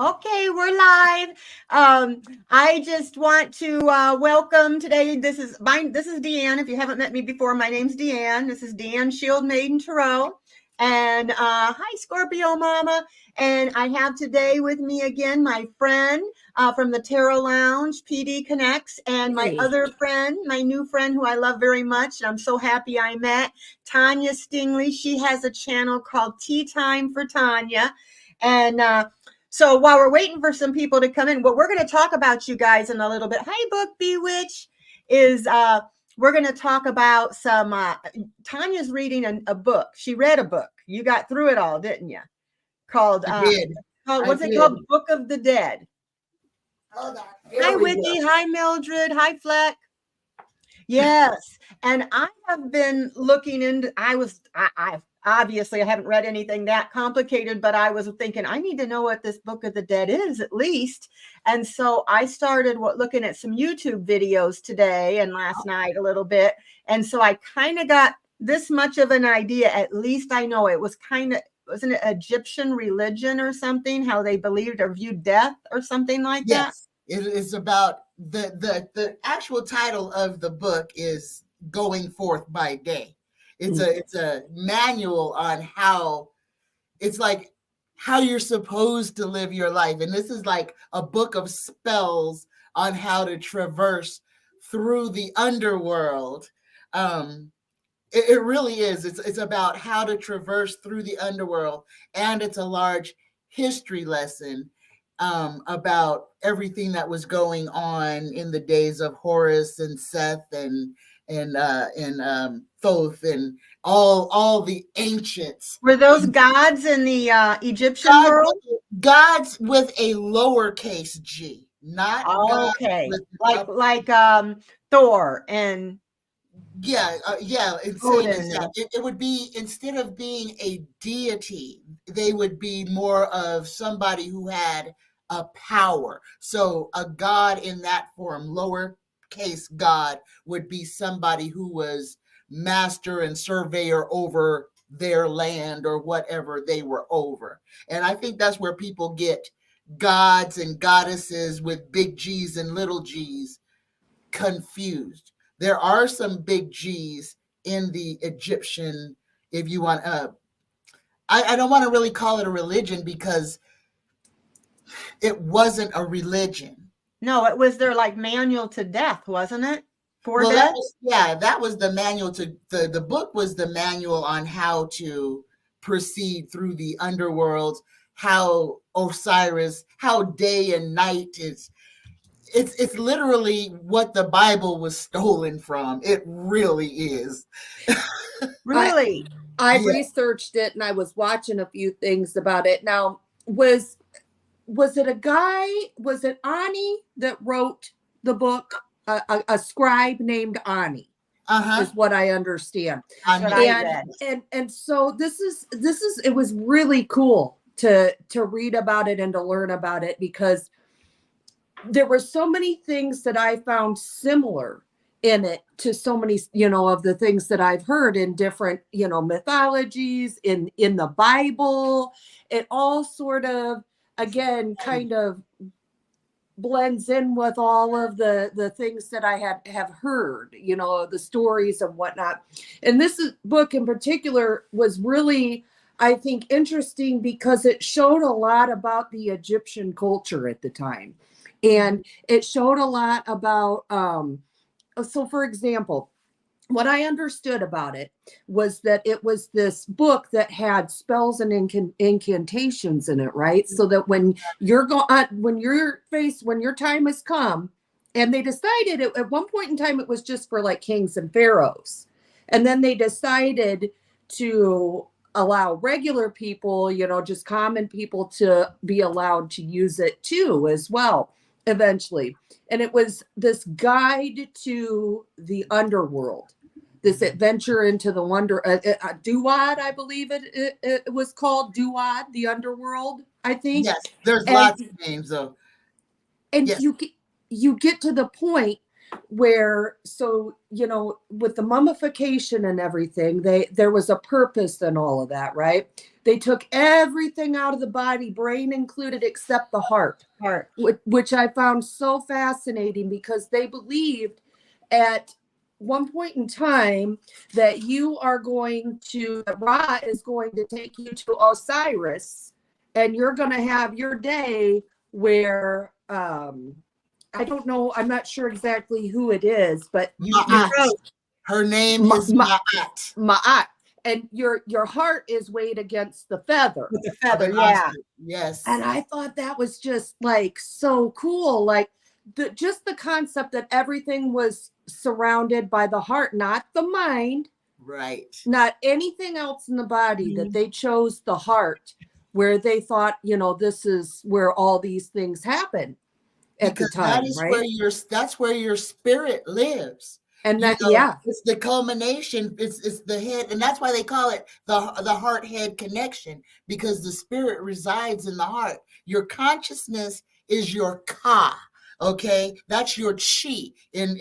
Okay, we're live. I just want to welcome today. This is Deann. If you haven't met me before, my name's Deann. This is Deann Shield Maiden Tarot. And hi, Scorpio Mama. And I have today with me again my friend from the Tarots Lounge, PD Connects, and my other friend, my new friend who I love very much. I'm so happy I met, Tanya Stingley. She has a channel called Tea Time for Tanya. And so while we're waiting for some people to come in, what we're going to talk about, you guys, in a little bit, hi, Book Bewitch, is we're going to talk about some, Tanya's reading a book. She read a book. You got through it all, didn't you? Called, what's it called? Book of the Dead. Hold on. Hi, Wiki. Hi, Mildred. Hi, Fleck. Yes. And I have been looking into, I obviously I haven't read anything that complicated, but I was thinking I need to know what this Book of the Dead is at least. And so I started looking at some YouTube videos today and last night a little bit. And so I kind of got this much of an idea. At least I know it was wasn't it Egyptian religion or something, how they believed or viewed death or something like that? Yes, it is about the actual title of the book is Going Forth by Day. It's a manual on how you're supposed to live your life. And this is like a book of spells on how to traverse through the underworld. It really is. It's about how to traverse through the underworld. And it's a large history lesson about everything that was going on in the days of Horus and Seth and Thoth and all the ancients. Were those gods in the Egyptian world? Gods with a lowercase g, not okay. Like Thor and it would be, instead of being a deity, they would be more of somebody who had a power. So a god in that form, lowercase god, would be somebody who was master and surveyor over their land or whatever they were over. And I think that's where people get gods and goddesses with big G's and little g's confused. There are some big G's in the Egyptian, if you want, I don't want to really call it a religion because it wasn't a religion. No, it was their like manual to death, wasn't it? That was the manual to the book was the manual on how to proceed through the underworld, how Osiris, how day and night is. It's literally what the Bible was stolen from. It really is. Really? I researched it and I was watching a few things about it. Now, was it a guy, was it Ani that wrote the book? A scribe named Ani is what I understand. And so this is it was really cool to read about it and to learn about it, because there were so many things that I found similar in it to so many, of the things that I've heard in different, mythologies, in the Bible. It all sort of, again, kind of blends in with all of the things that I have heard, the stories and whatnot. And this book in particular was really, I think, interesting because it showed a lot about the Egyptian culture at the time. And it showed a lot about, so for example, what I understood about it was that it was this book that had spells and incantations in it, right? So that when your time has come, and they decided at one point in time, it was just for like kings and pharaohs. And then they decided to allow regular people, just common people, to be allowed to use it too, as well, eventually. And it was this guide to the underworld, this adventure into the Duad, I believe it was called Duad, the underworld, I think. Yes, there's lots of names though. And you get to the point where, so, you know, with the mummification and everything, there was a purpose in all of that, right? They took everything out of the body, brain included, except the heart, which I found so fascinating, because they believed at one point in time that Ra is going to take you to Osiris, and you're going to have your day where, I don't know, I'm not sure exactly who it is, but Ma'at. Her name is Ma'at. Ma'at. And your heart is weighed against the feather. With the feather, yeah. Yes. And I thought that was just like so cool. Like just the concept that everything was surrounded by the heart, not the mind. Right. Not anything else in the body, that they chose the heart, where they thought, you know, this is where all these things happen at the time, right? That's where your spirit lives. And that, yeah, it's the culmination. It's the head, and that's why they call it the heart head connection, because the spirit resides in the heart. Your consciousness is your ka. Okay, that's your chi in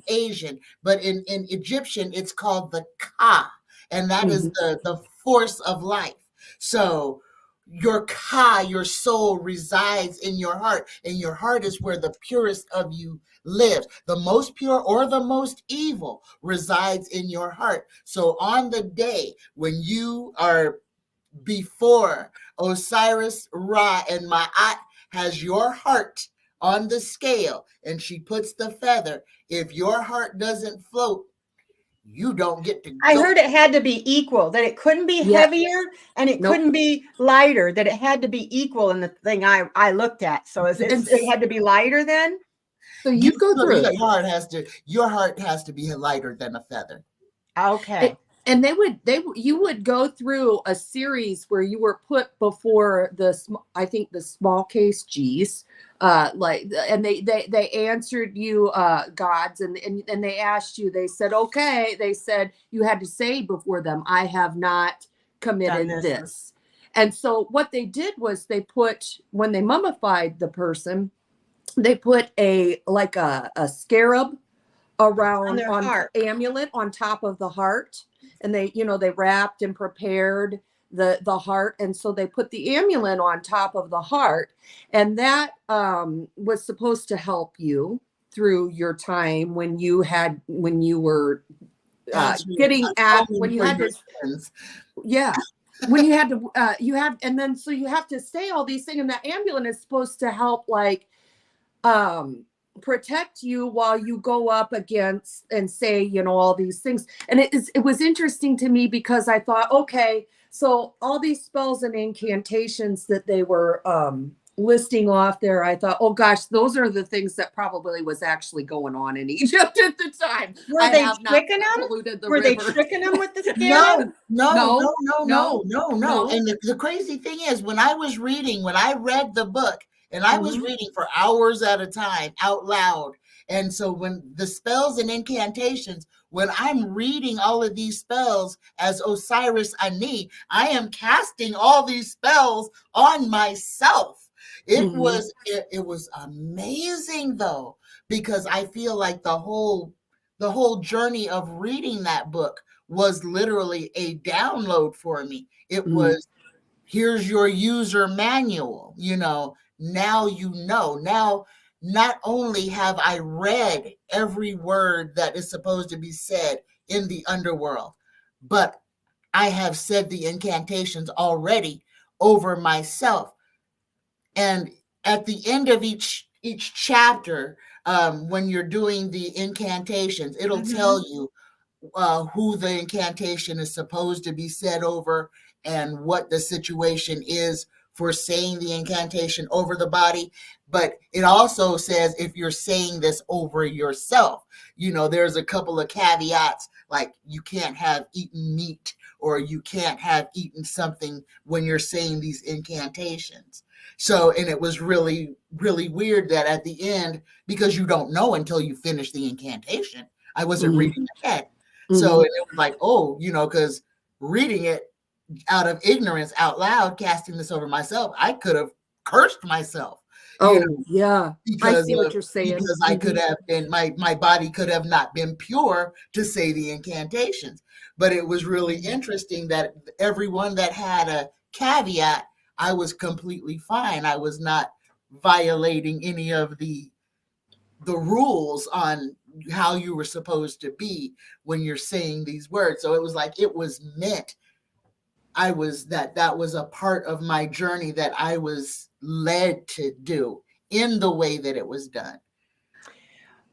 Asian, but in Egyptian it's called the ka, and that is the force of life. So your ka, your soul, resides in your heart, and your heart is where the purest of you lives. The most pure or the most evil resides in your heart. So on the day when you are before Osiris, Ra, and Ma'at has your heart on the scale, and she puts the feather, if your heart doesn't float, you don't get to go. I heard it had to be equal, that it couldn't be heavier and it couldn't be lighter, that it had to be equal in the thing I looked at. So it had to be lighter then? So you go through. Your heart has to be lighter than a feather. Okay. And you would go through a series where you were put before the small case G's, and they answered you, gods, and they asked you, they said, okay, they said you had to say before them, I have not committed this. And so what they did was when they mummified the person, they put a scarab around on amulet on top of the heart. And they wrapped and prepared the heart. And so they put the amulet on top of the heart. And that was supposed to help you through your time when you were getting at, when you had to, when you had to, and then so you have to say all these things. And that amulet is supposed to help, like, protect you while you go up against and say, all these things. And it was interesting to me, because I thought, okay, so all these spells and incantations that they were listing off there, I thought, oh gosh, those are the things that probably was actually going on in Egypt at the time. Were they tricking them? Were they tricking them with the scarab? No. And the crazy thing is, when I read the book, and I was reading for hours at a time out loud. And so when the spells and incantations, when I'm reading all of these spells as Osiris Ani, I am casting all these spells on myself. It was amazing, though, because I feel like the whole journey of reading that book was literally a download for me. It was, here's your user manual, Now Now, not only have I read every word that is supposed to be said in the underworld, but I have said the incantations already over myself. And at the end of each chapter, when you're doing the incantations, it'll tell you who the incantation is supposed to be said over and what the situation is for saying the incantation over the body. But it also says if you're saying this over yourself, there's a couple of caveats, like you can't have eaten meat, or you can't have eaten something when you're saying these incantations. So, and it was really, really weird that at the end, because you don't know until you finish the incantation, I wasn't reading ahead. So it was like, because reading it out of ignorance out loud, casting this over myself, I could have cursed myself. you Oh, know, yeah. I because see what of you're saying. because I could have been my body could have not been pure to say the incantations. But it was really interesting that everyone that had a caveat, I was completely fine. I was not violating any of the rules on how you were supposed to be when you're saying these words. So it was like it was meant. That was a part of my journey that I was led to do in the way that it was done.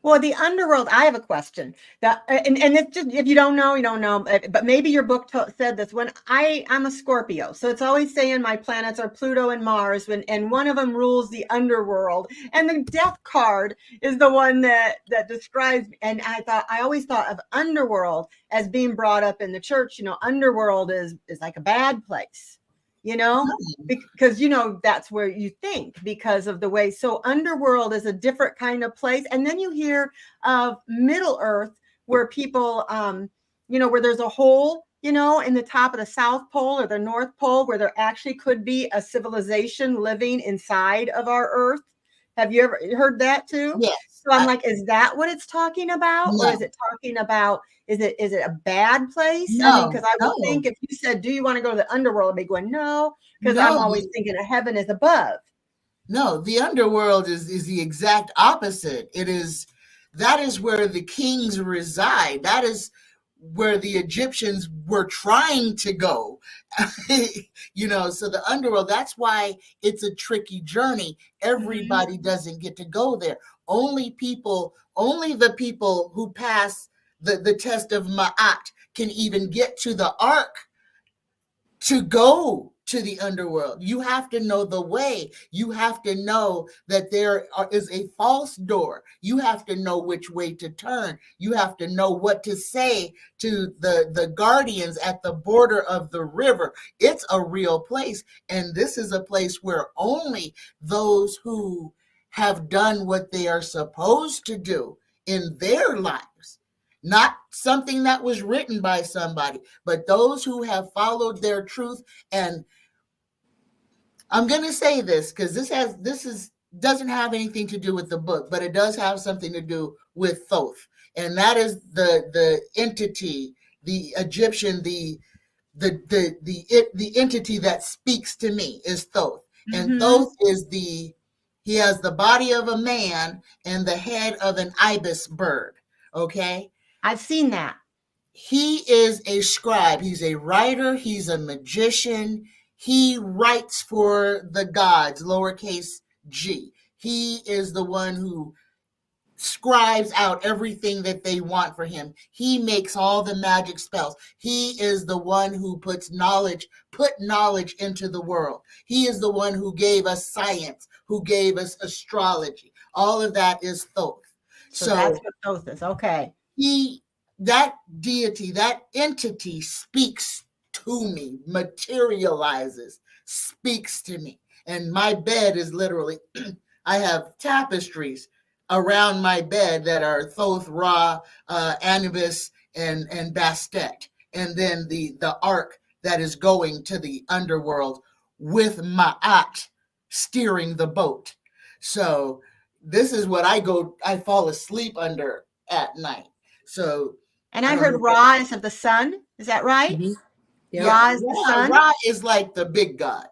Well, the underworld, I have a question. That and it's just, if you don't know, you don't know. But maybe your book said this. When I'm a Scorpio, so it's always saying my planets are Pluto and Mars. And one of them rules the underworld, and the Death card is the one that describes. And I always thought of underworld as being brought up in the church. Underworld is like a bad place. Because that's where you think, because of the way. So underworld is a different kind of place. And then you hear of Middle Earth, where people where there's a hole in the top of the South Pole or the North Pole, where there actually could be a civilization living inside of our Earth. Have you ever heard that too? Yes. So I'm like, is that what it's talking about? No. Or is it talking about, is it a bad place? I mean, No, because I would no, think if you said, do you want to go to the underworld? I'd be going, no, because I'm no, always thinking of heaven is above. no. The underworld is the exact opposite. That is where the kings reside. That is where the Egyptians were trying to go. So the underworld, that's why it's a tricky journey. Everybody doesn't get to go there. Only the people who pass the test of Ma'at can even get to the ark to go to the underworld. You have to know the way. You have to know that there is a false door. You have to know which way to turn. You have to know what to say to the guardians at the border of the river. It's a real place. And this is a place where only those who have done what they are supposed to do in their lives, not something that was written by somebody, but those who have followed their truth. And I'm going to say this because doesn't have anything to do with the book, but it does have something to do with Thoth, and that is the entity, the Egyptian, the entity that speaks to me is Thoth, and Thoth is he has the body of a man and the head of an ibis bird. Okay. I've seen that. He is a scribe. He's a writer. He's a magician. He writes for the gods, lowercase g. He is the one who scribes out everything that they want for him. He makes all the magic spells. He is the one who put knowledge into the world. He is the one who gave us science, who gave us astrology. All of that is Thoth. So that's what Thoth is. Okay. That deity, that entity speaks to me, materializes, speaks to me. And my bed is literally, I have tapestries around my bed that are Thoth, Ra, Anubis, and Bastet. And then the ark that is going to the underworld with Ma'at steering the boat. So this is what I fall asleep under at night. So, and I heard Ra is of the sun. Is that right? Mm-hmm. Yeah. Ra is the sun. Ra is like the big god.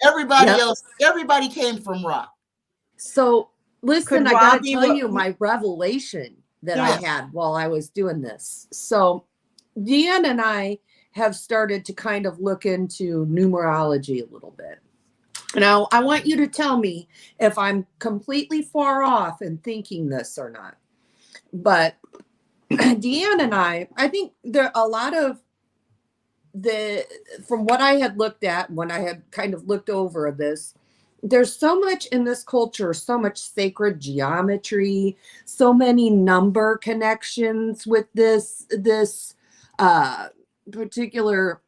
Everybody came from Ra. So listen, I got to tell you my revelation that I had while I was doing this. So Deann and I have started to kind of look into numerology a little bit. Now, I want you to tell me if I'm completely far off in thinking this or not. But Deann and I think there are a lot of from what I had looked at when I had kind of looked over this, there's so much in this culture, so much sacred geometry, so many number connections with this particular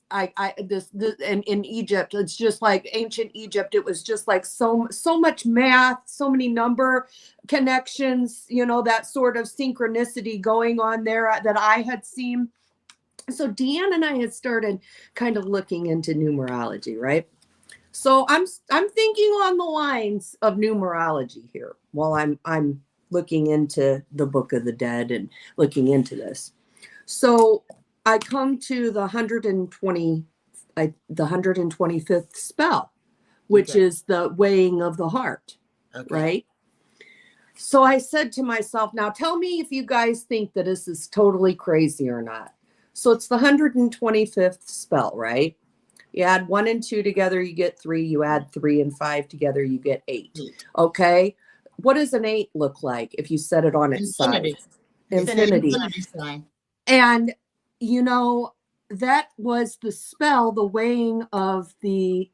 this and in Egypt, it's just like ancient Egypt. It was just like so much math, so many number connections, that sort of synchronicity going on there that I had seen. So Deann and I had started kind of looking into numerology, right? So I'm thinking on the lines of numerology here while I'm looking into the Book of the Dead and looking into this. So I come to the 125th spell, which Okay. is the weighing of the heart, Okay. right? So I said to myself, now tell me if you guys think that this is totally crazy or not. So it's the 125th spell, right? You add 1 and 2 together, you get 3. You add 3 and 5 together, you get 8. Okay. What does an 8 look like if you set it on its Infinity. side? It's an Infinity. infinity sign. And, you know, that was the spell, the weighing of the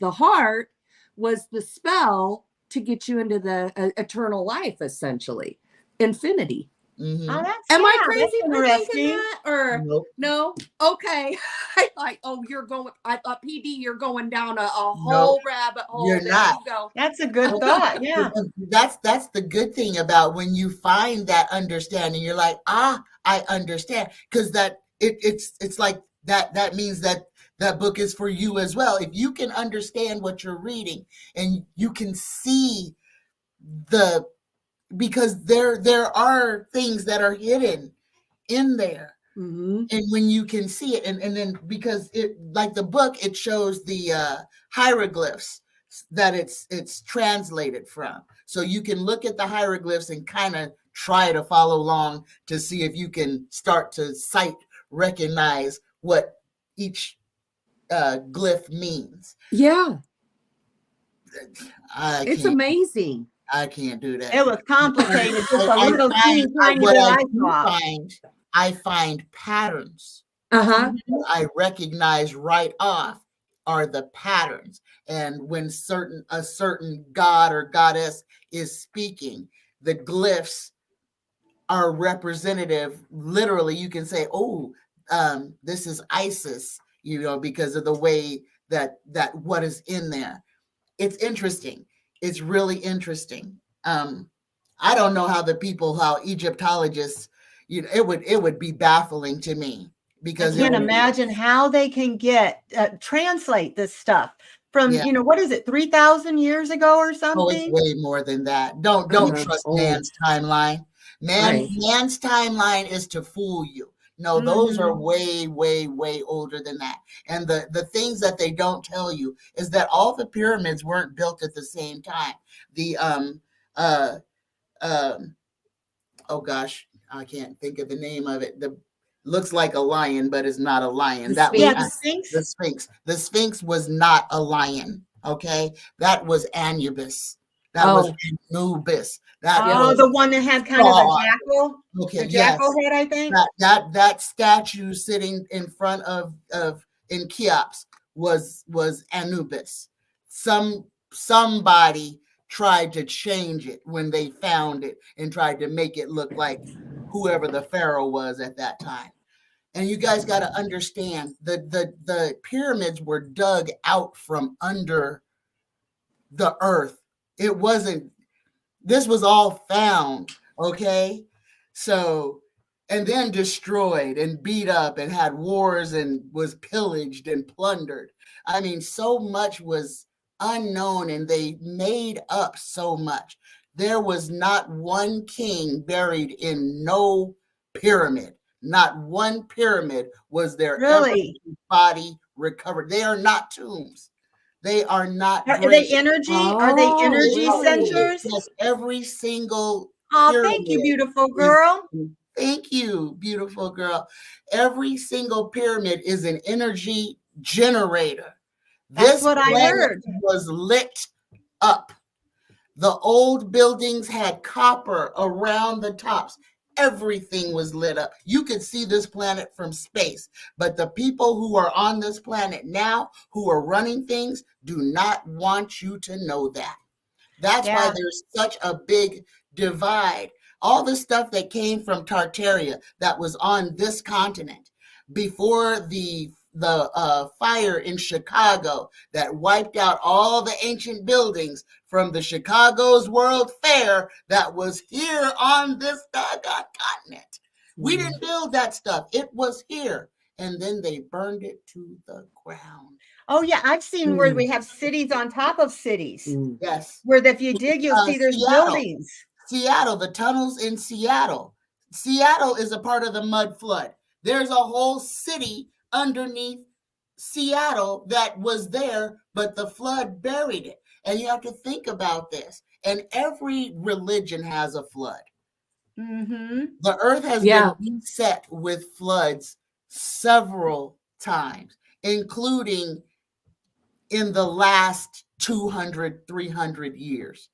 heart was the spell to get you into the eternal life, essentially. Infinity. Mm-hmm. Oh, that's Am I that's crazy for thinking interesting. that? Or Nope. no? Okay. I thought, oh, I thought, PD, you're going down a Nope. whole rabbit hole. You're There not. you go. That's a good thought. Yeah. That's the good thing about when you find that understanding. You're like, I understand, because it's like that means that book is for you as well. If you can understand what you're reading and you can see because there are things that are hidden in there. Mm-hmm. And when you can see it, and then because it, like the book, it shows the hieroglyphs that it's translated from, so you can look at the hieroglyphs and kind of try to follow along to see if you can start to recognize what each glyph means. Yeah. It's Can't, amazing. I can't do that. It was complicated. Just a little teeny tiny what bit I I do saw. I find patterns. Uh-huh. What I recognize right off are the patterns. And when a certain god or goddess is speaking, the glyphs are representative. Literally, you can say, "Oh, this is Isis," because of the way that what is in there. It's interesting. It's really interesting. I don't know how Egyptologists, it would be baffling to me, I because can't imagine how they can translate this stuff from, yeah. what is it, 3,000 years ago or Oh, it's something? way more than that. Don't Uh-huh. trust Oh, man's timeline. right. Man's timeline is to fool you. No, those are way, way, way older than that. And the things that they don't tell you is that all the pyramids weren't built at the same time. The uh oh gosh, I can't think of the name of it. The looks like a lion, but it's not a lion. The That was Yeah, the Sphinx. Sphinx. the Sphinx. The Sphinx was not a lion. Okay, that was Anubis. That was Anubis. That Yep. Oh, was the one that had kind of God. the Okay, jackal yes. head, I think. That statue sitting in front of in Cheops was Anubis. Somebody tried to change it when they found it and tried to make it look like whoever the pharaoh was at that time. And you guys got to understand, the pyramids were dug out from under the earth. It wasn't, this was all found, okay? So, and then destroyed and beat up and had wars and was pillaged and plundered. I mean, so much was unknown, and they made up so much. There was not one king buried in no pyramid. Not one pyramid was there ever Really? body recovered. They are not tombs. They are not Are graves. they energy? Are they Oh, energy really? centers? Yes, every single Oh, thank you, pyramid beautiful is. girl. Thank you, beautiful girl. Every single pyramid is an energy generator. That's This what I planet heard. was lit up. The old buildings had copper around the tops. Everything was lit up. You could see this planet from space, but the people who are on this planet now, who are running things, do not want you to know that. That's why Yeah. there's such a big divide. All the stuff that came from Tartaria that was on this continent before the fire in Chicago that wiped out all the ancient buildings from the Chicago's World Fair that was here on this doggone continent. We didn't build that stuff. It was here. And then they burned it to the ground. Oh yeah, I've seen where we have cities on top of cities. Mm. Yes. Where if you dig, you'll see there's buildings. Seattle, the tunnels in Seattle. Seattle is a part of the mud flood. There's a whole city underneath Seattle that was there, but the flood buried it. And you have to think about this. And every religion has a flood. Mm-hmm. The earth has been reset with floods several times, including in the last 200, 300 years.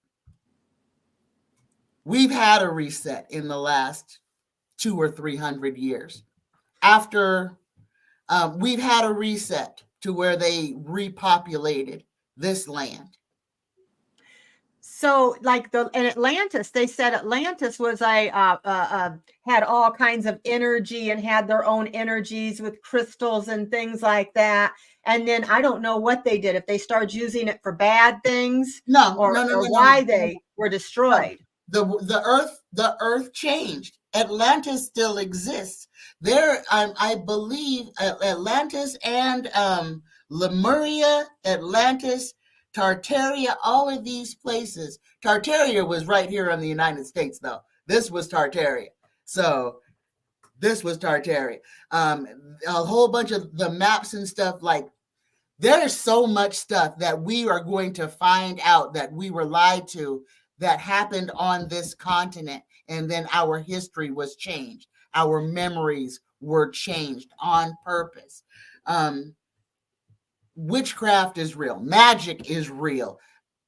We've had a reset in the last 200 or 300 years. After we've had a reset to where they repopulated this land. So, like in Atlantis, they said Atlantis was had all kinds of energy and had their own energies with crystals and things like that. And then I don't know what they did, if they started using it for bad things, or why they were destroyed. The earth changed. Atlantis still exists. There, I believe Atlantis and Lemuria, Atlantis, Tartaria, all of these places. Tartaria was right here in the United States, though. This was Tartaria. So this was Tartaria. A whole bunch of the maps and stuff, like, there's so much stuff that we are going to find out that we were lied to, that happened on this continent, and then our history was changed. Our memories were changed on purpose. Witchcraft is real. Magic is real.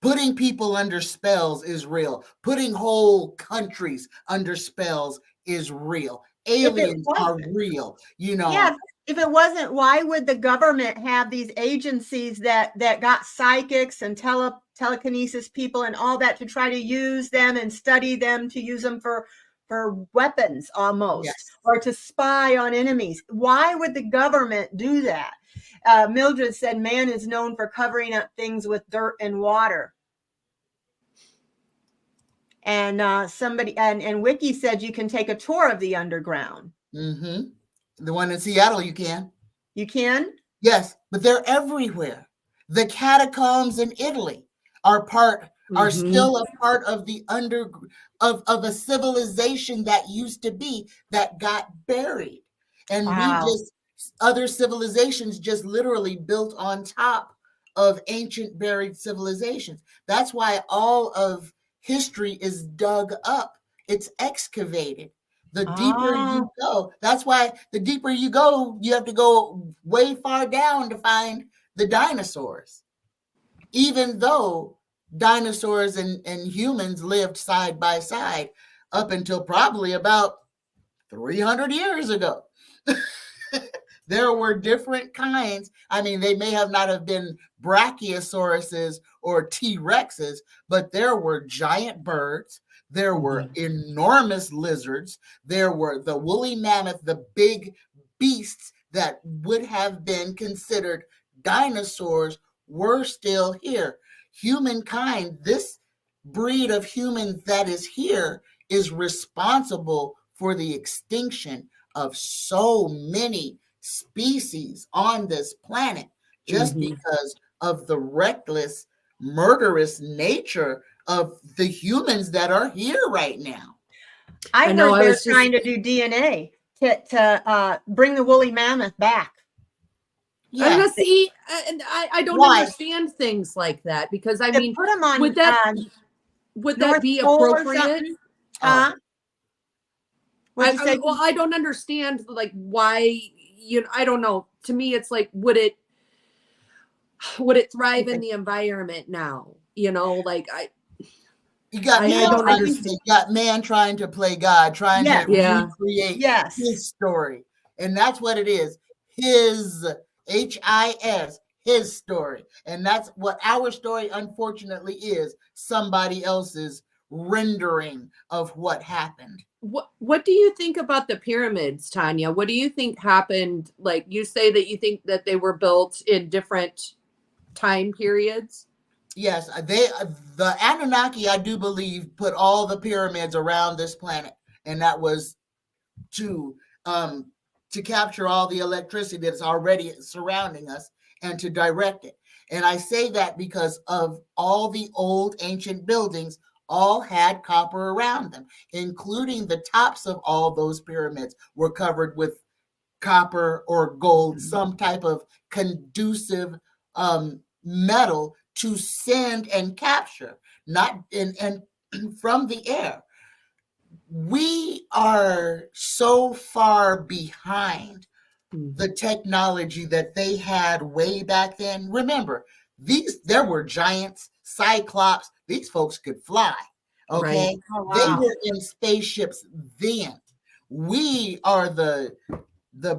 Putting people under spells is real. Putting whole countries under spells is real. Aliens are real, you know. Yeah, if it wasn't, why would the government have these agencies that got psychics and telekinesis people and all that to try to use them and study them, to use them for weapons almost, yes, or to spy on enemies? Why would the government do that? Mildred said man is known for covering up things with dirt and water. And somebody and Wiki said you can take a tour of the underground. Mm-hmm. The one in Seattle, you can. You can? Yes, but they're everywhere. The catacombs in Italy are still a part of the of a civilization that used to be, that got buried. And other civilizations just literally built on top of ancient buried civilizations. That's why all of history is dug up. It's excavated. The deeper you go, that's why the deeper you go, you have to go way far down to find the dinosaurs. Even though dinosaurs and humans lived side by side up until probably about 300 years ago. There were different kinds. I mean, they may have not have been brachiosauruses or T-Rexes, but there were giant birds. There were enormous lizards. There were the woolly mammoth, the big beasts that would have been considered dinosaurs, were still here. Humankind, this breed of humans that is here, is responsible for the extinction of so many species on this planet, just because of the reckless, murderous nature of the humans that are here right now. I heard they're trying to do DNA to bring the woolly mammoth back. Yeah. See, I don't understand things like that, because I mean, put them on, would that be appropriate? Huh? I don't understand, like, why, I don't know. To me, it's like, would it thrive in the environment now? Like, you got man trying to play God, trying to recreate his story. And that's what it is. His, H-I-S, his story. And that's what our story, unfortunately, is. Somebody else's rendering of what happened. What do you think about the pyramids, Tanya? What do you think happened? Like, you say that you think that they were built in different time periods? Yes, the Anunnaki, I do believe, put all the pyramids around this planet, and that was to capture all the electricity that's already surrounding us and to direct it. And I say that because of all the old ancient buildings all had copper around them, including the tops of all those pyramids were covered with copper or gold, some type of conducive metal to send and capture, not and from the air. We are so far behind the technology that they had way back then. Remember, there were giants, cyclops. These folks could fly. Okay, Right. Oh, they wow. were in spaceships then. We are the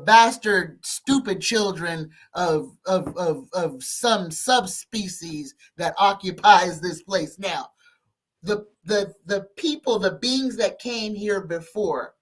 bastard, stupid children of some subspecies that occupies this place now. The people, the beings that came here before,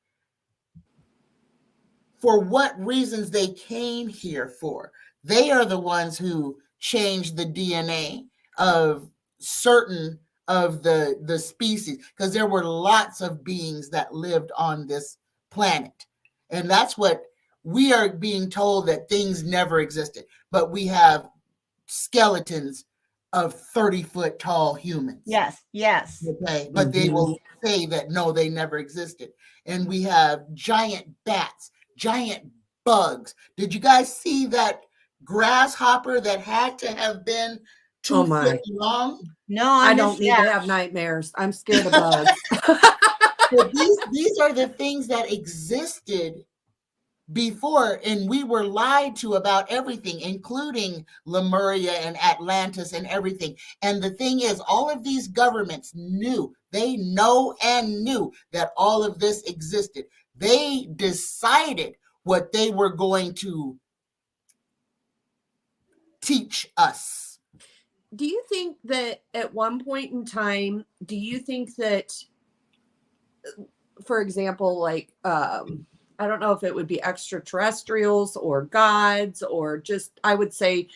for what reasons they came here for, they are the ones who changed the DNA of certain of the species, because there were lots of beings that lived on this planet. And that's what we are being told, that things never existed, but we have skeletons of 30-foot tall humans. Yes, yes. Okay, but they will say that no, they never existed. And we have giant bats, giant bugs. Did you guys see that grasshopper that had to have been 2 Oh my. feet long? No, I missed don't need that. to have nightmares. I'm scared of bugs. So these are the things that existed before, and we were lied to about everything, including Lemuria and Atlantis and everything. And the thing is, all of these governments knew, they know and knew that all of this existed. They decided what they were going to teach us. Do you think that at one point in time, do you think that, for example, like, I don't know if it would be extraterrestrials or gods or just, I would say,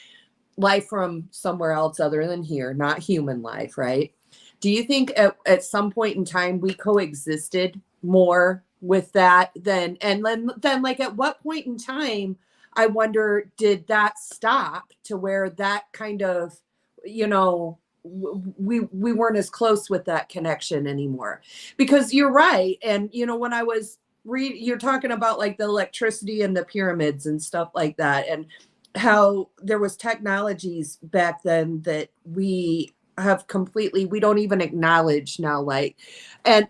life from somewhere else other than here, not human life, right? Do you think at some point in time we coexisted more with that than, and then like at what point in time, I wonder, did that stop to where that kind of, you know, we weren't as close with that connection anymore? Because you're right. And, you know, when I was you're talking about like the electricity and the pyramids and stuff like that, and how there was technologies back then that we have completely, we don't even acknowledge now, like, and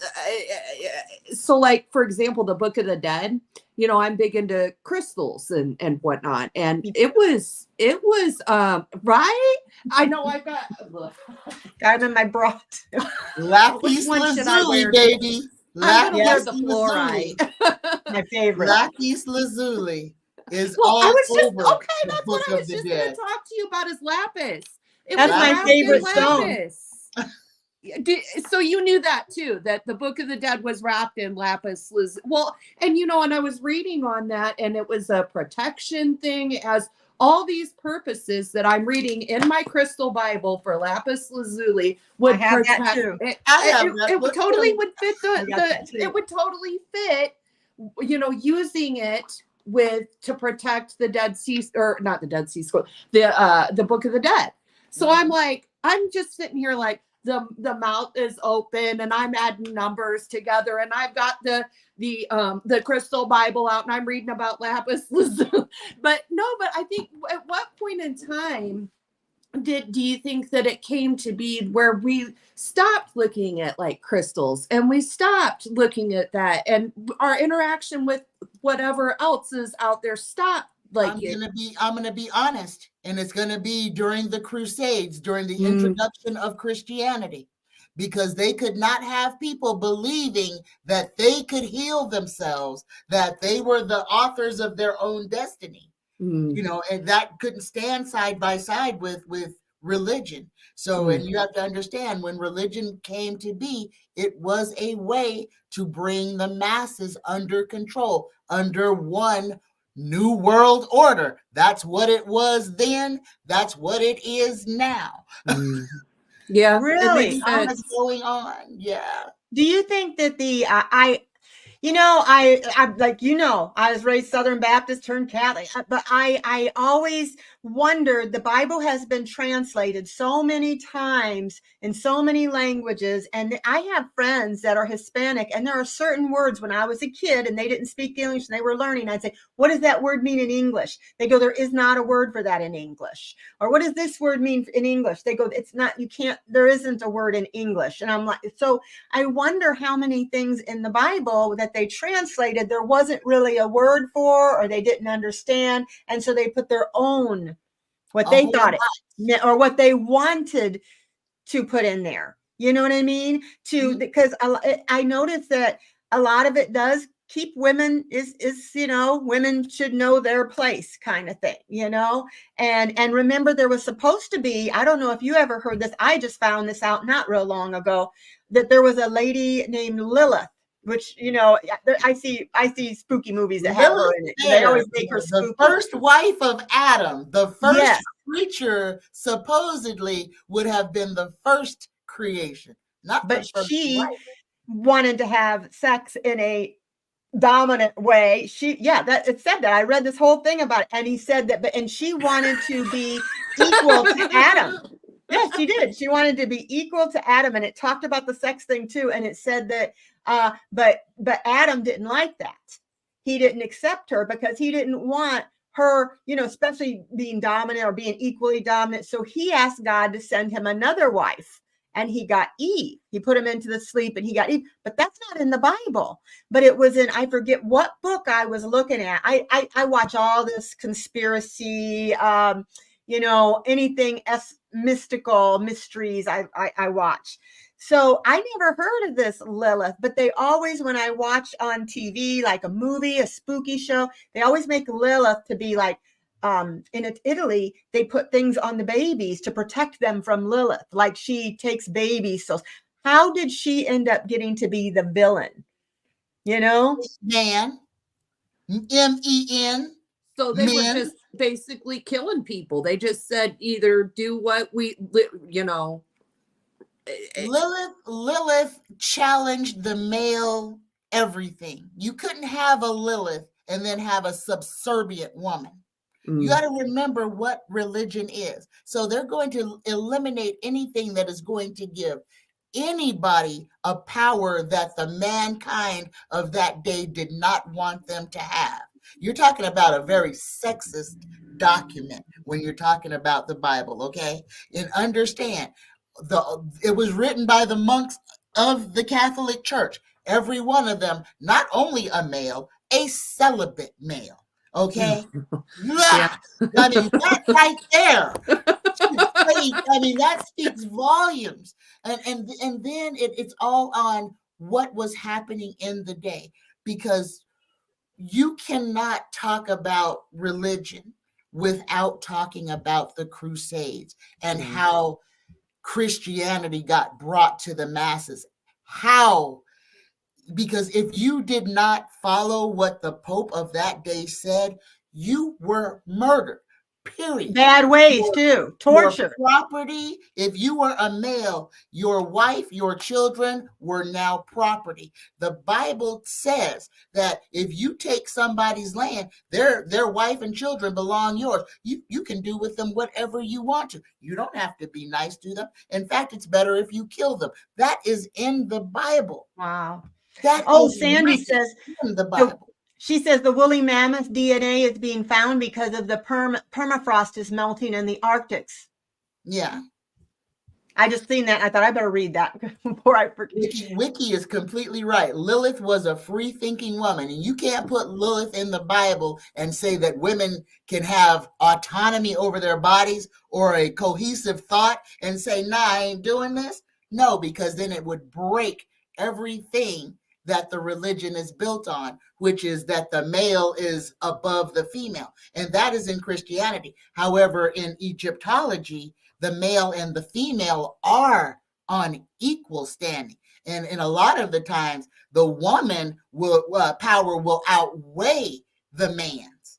so like, for example, the Book of the Dead, you know, I'm big into crystals and whatnot, and it was right, I know, I've got I'm in my bra too. Lapis Which one should I wear? lazuli, baby. I'm gonna wear Lapis the lazuli. fluorite. My favorite. Lapis lazuli is Well, all I was just over okay. the That's Book what I of was the just going to Dead. talk to you about, is lapis. It That's was my wrapped in favorite stone. lapis. So you knew that too, that the Book of the Dead was wrapped in lapis lazuli. Well, and you know, and I was reading on that, and it was a protection thing. It has all these purposes that I'm reading in my crystal Bible for lapis lazuli would I have that protect. too. It would totally would fit I got that too. it would totally fit, you know, using it to protect the Dead Sea, or not the Dead Sea Scroll, the Book of the Dead. So I'm like, I'm just sitting here like the mouth is open and I'm adding numbers together, and I've got the crystal Bible out and I'm reading about lapis lazuli. But I think at what point in time do you think that it came to be where we stopped looking at like crystals and we stopped looking at that, and our interaction with whatever else is out there stopped? Like, I'm gonna be honest, and it's gonna be during the Crusades, during the introduction of Christianity, because they could not have people believing that they could heal themselves, that they were the authors of their own destiny. You know, and that couldn't stand side by side with religion. So, and you have to understand, when religion came to be, it was a way to bring the masses under control, under one new world order. That's what it was then. That's what it is now. yeah, Really? it makes sense. What's going on? Yeah. Do you think that You know, I like, you know, I was raised Southern Baptist, turned Catholic, but I always wondered, the Bible has been translated so many times in so many languages. And I have friends that are Hispanic, and there are certain words when I was a kid and they didn't speak English and they were learning, I'd say, what does that word mean in English? They go, there is not a word for that in English. Or what does this word mean in English? They go, it's not, you can't, there isn't a word in English. And I'm like, so I wonder how many things in the Bible that they translated, there wasn't really a word for, or they didn't understand. And so they put their own, what A they whole thought lot. it, or what they wanted to put in there. You know what I mean? To, because I noticed that a lot of it does keep women is, you know, women should know their place kind of thing, you know? And remember, there was supposed to be, I don't know if you ever heard this, I just found this out not real long ago, that there was a lady named Lilith, which, you know, I see spooky movies that have her in it. They always make her spooky. The first wife of Adam, the first Yes. creature supposedly would have been the first creation, not the But first she wife. wanted to have sex in a dominant way. That it said that. I read this whole thing about it, and he said that, and she wanted to be equal to Adam. Yes, she did. She wanted to be equal to Adam, and it talked about the sex thing too. And it said that, but Adam didn't like that. He didn't accept her because he didn't want her, you know, especially being dominant or being equally dominant. So he asked God to send him another wife, and he got Eve. He put him into the sleep, and he got Eve. But that's not in the Bible. But it was in, I forget what book I was looking at. I watch all this conspiracy, you know, anything mystical mysteries I watch. So I never heard of this Lilith, but they always, when I watch on TV, like a movie, a spooky show, they always make Lilith to be like, in Italy, they put things on the babies to protect them from Lilith. Like she takes baby souls. How did she end up getting to be the villain? You know? Man, MEN. So they were Men. just basically killing people. They just said either do what we, you know. Lilith challenged the male everything. You couldn't have a Lilith and then have a subservient woman. You got to remember what religion is. So they're going to eliminate anything that is going to give anybody a power that the mankind of that day did not want them to have. You're talking about a very sexist document when you're talking about the Bible, okay? And understand, it was written by the monks of the Catholic Church. Every one of them, not only a male, a celibate male. Okay. Yeah. I mean, that right there. I mean, that speaks volumes. And then it's all on what was happening in the day, because you cannot talk about religion without talking about the Crusades and how Christianity got brought to the masses. How? Because if you did not follow what the Pope of that day said, you were murdered. Period. Bad ways too. Torture. Your property, if you were a male, your wife, your children were now property. The Bible says that if you take somebody's land, their wife and children belong yours. You can do with them whatever you want to. You don't have to be nice to them. In fact, it's better if you kill them. That is in the Bible. Wow. That Sandy says in the Bible. She says the woolly mammoth DNA is being found because of the permafrost is melting in the Arctics. Yeah. I just seen that. I thought I better read that before I forget. Wiki is completely right. Lilith was a free-thinking woman, and you can't put Lilith in the Bible and say that women can have autonomy over their bodies or a cohesive thought and say, nah, I ain't doing this. No, because then it would break everything that the religion is built on, which is that the male is above the female. And that is in Christianity. However, in Egyptology, the male and the female are on equal standing. And a lot of the times, the woman power will outweigh the man's.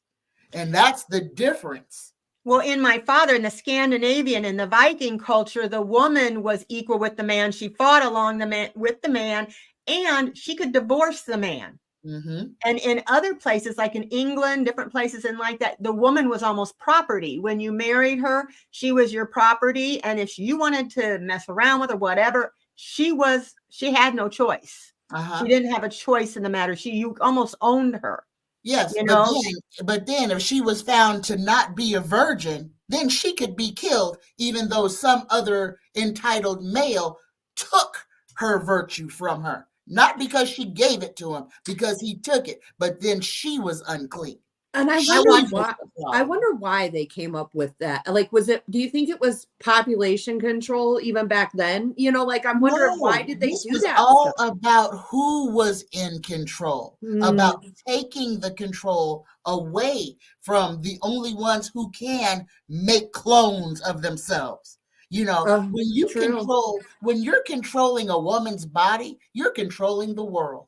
And that's the difference. Well, in my father, in the Scandinavian, in the Viking culture, the woman was equal with the man. She fought along with the man, and she could divorce the man. Mhm. And in other places, like in England, different places and like that, the woman was almost property. When you married her, she was your property. And if you wanted to mess around with her, whatever, she had no choice. She Uh-huh. didn't have a choice in the matter. You almost owned her, Yes, you know? but then if she was found to not be a virgin, then she could be killed, even though some other entitled male took her virtue from her. Not because she gave it to him, because he took it, but then she was unclean. And I She wonder was why. the I problem. wonder why they came up with that. Like, do you think it was population control even back then? Like, I'm wondering, why No, did they this do was that all stuff? about who was in control, Mm, about taking the control away from the only ones who can make clones of themselves. true. When you're controlling a woman's body, you're controlling the world.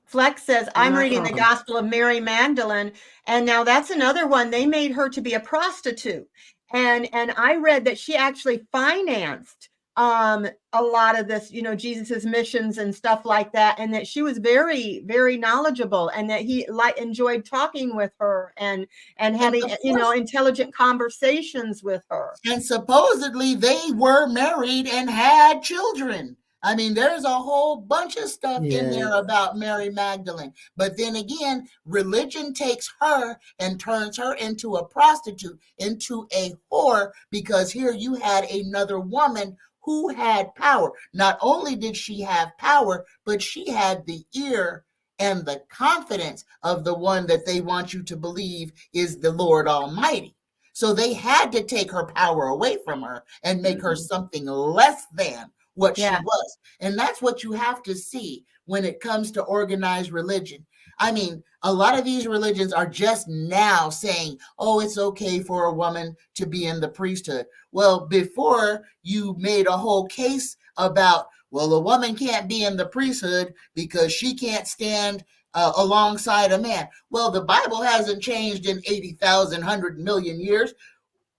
Flex says, I'm Not reading the wrong. Gospel of Mary Magdalene. And now that's another one. They made her to be a prostitute. And I read that she actually financed a lot of this, Jesus's missions and stuff like that. And that she was very, very knowledgeable, and that he enjoyed talking with her and And having, of course, intelligent conversations with her. and supposedly they were married and had children. I mean, there's a whole bunch of stuff in Yeah. there about Mary Magdalene. But then again, religion takes her and turns her into a prostitute, into a whore, because here you had another woman who had power. Not only did she have power, but she had the ear and the confidence of the one that they want you to believe is the Lord Almighty. So they had to take her power away from her and make her something less than what she Yeah. was. And that's what you have to see when it comes to organized religion. I mean, a lot of these religions are just now saying, oh, it's okay for a woman to be in the priesthood. Well, before, you made a whole case about, well, a woman can't be in the priesthood because she can't stand alongside a man. Well, the Bible hasn't changed in 80,000, 100 million years.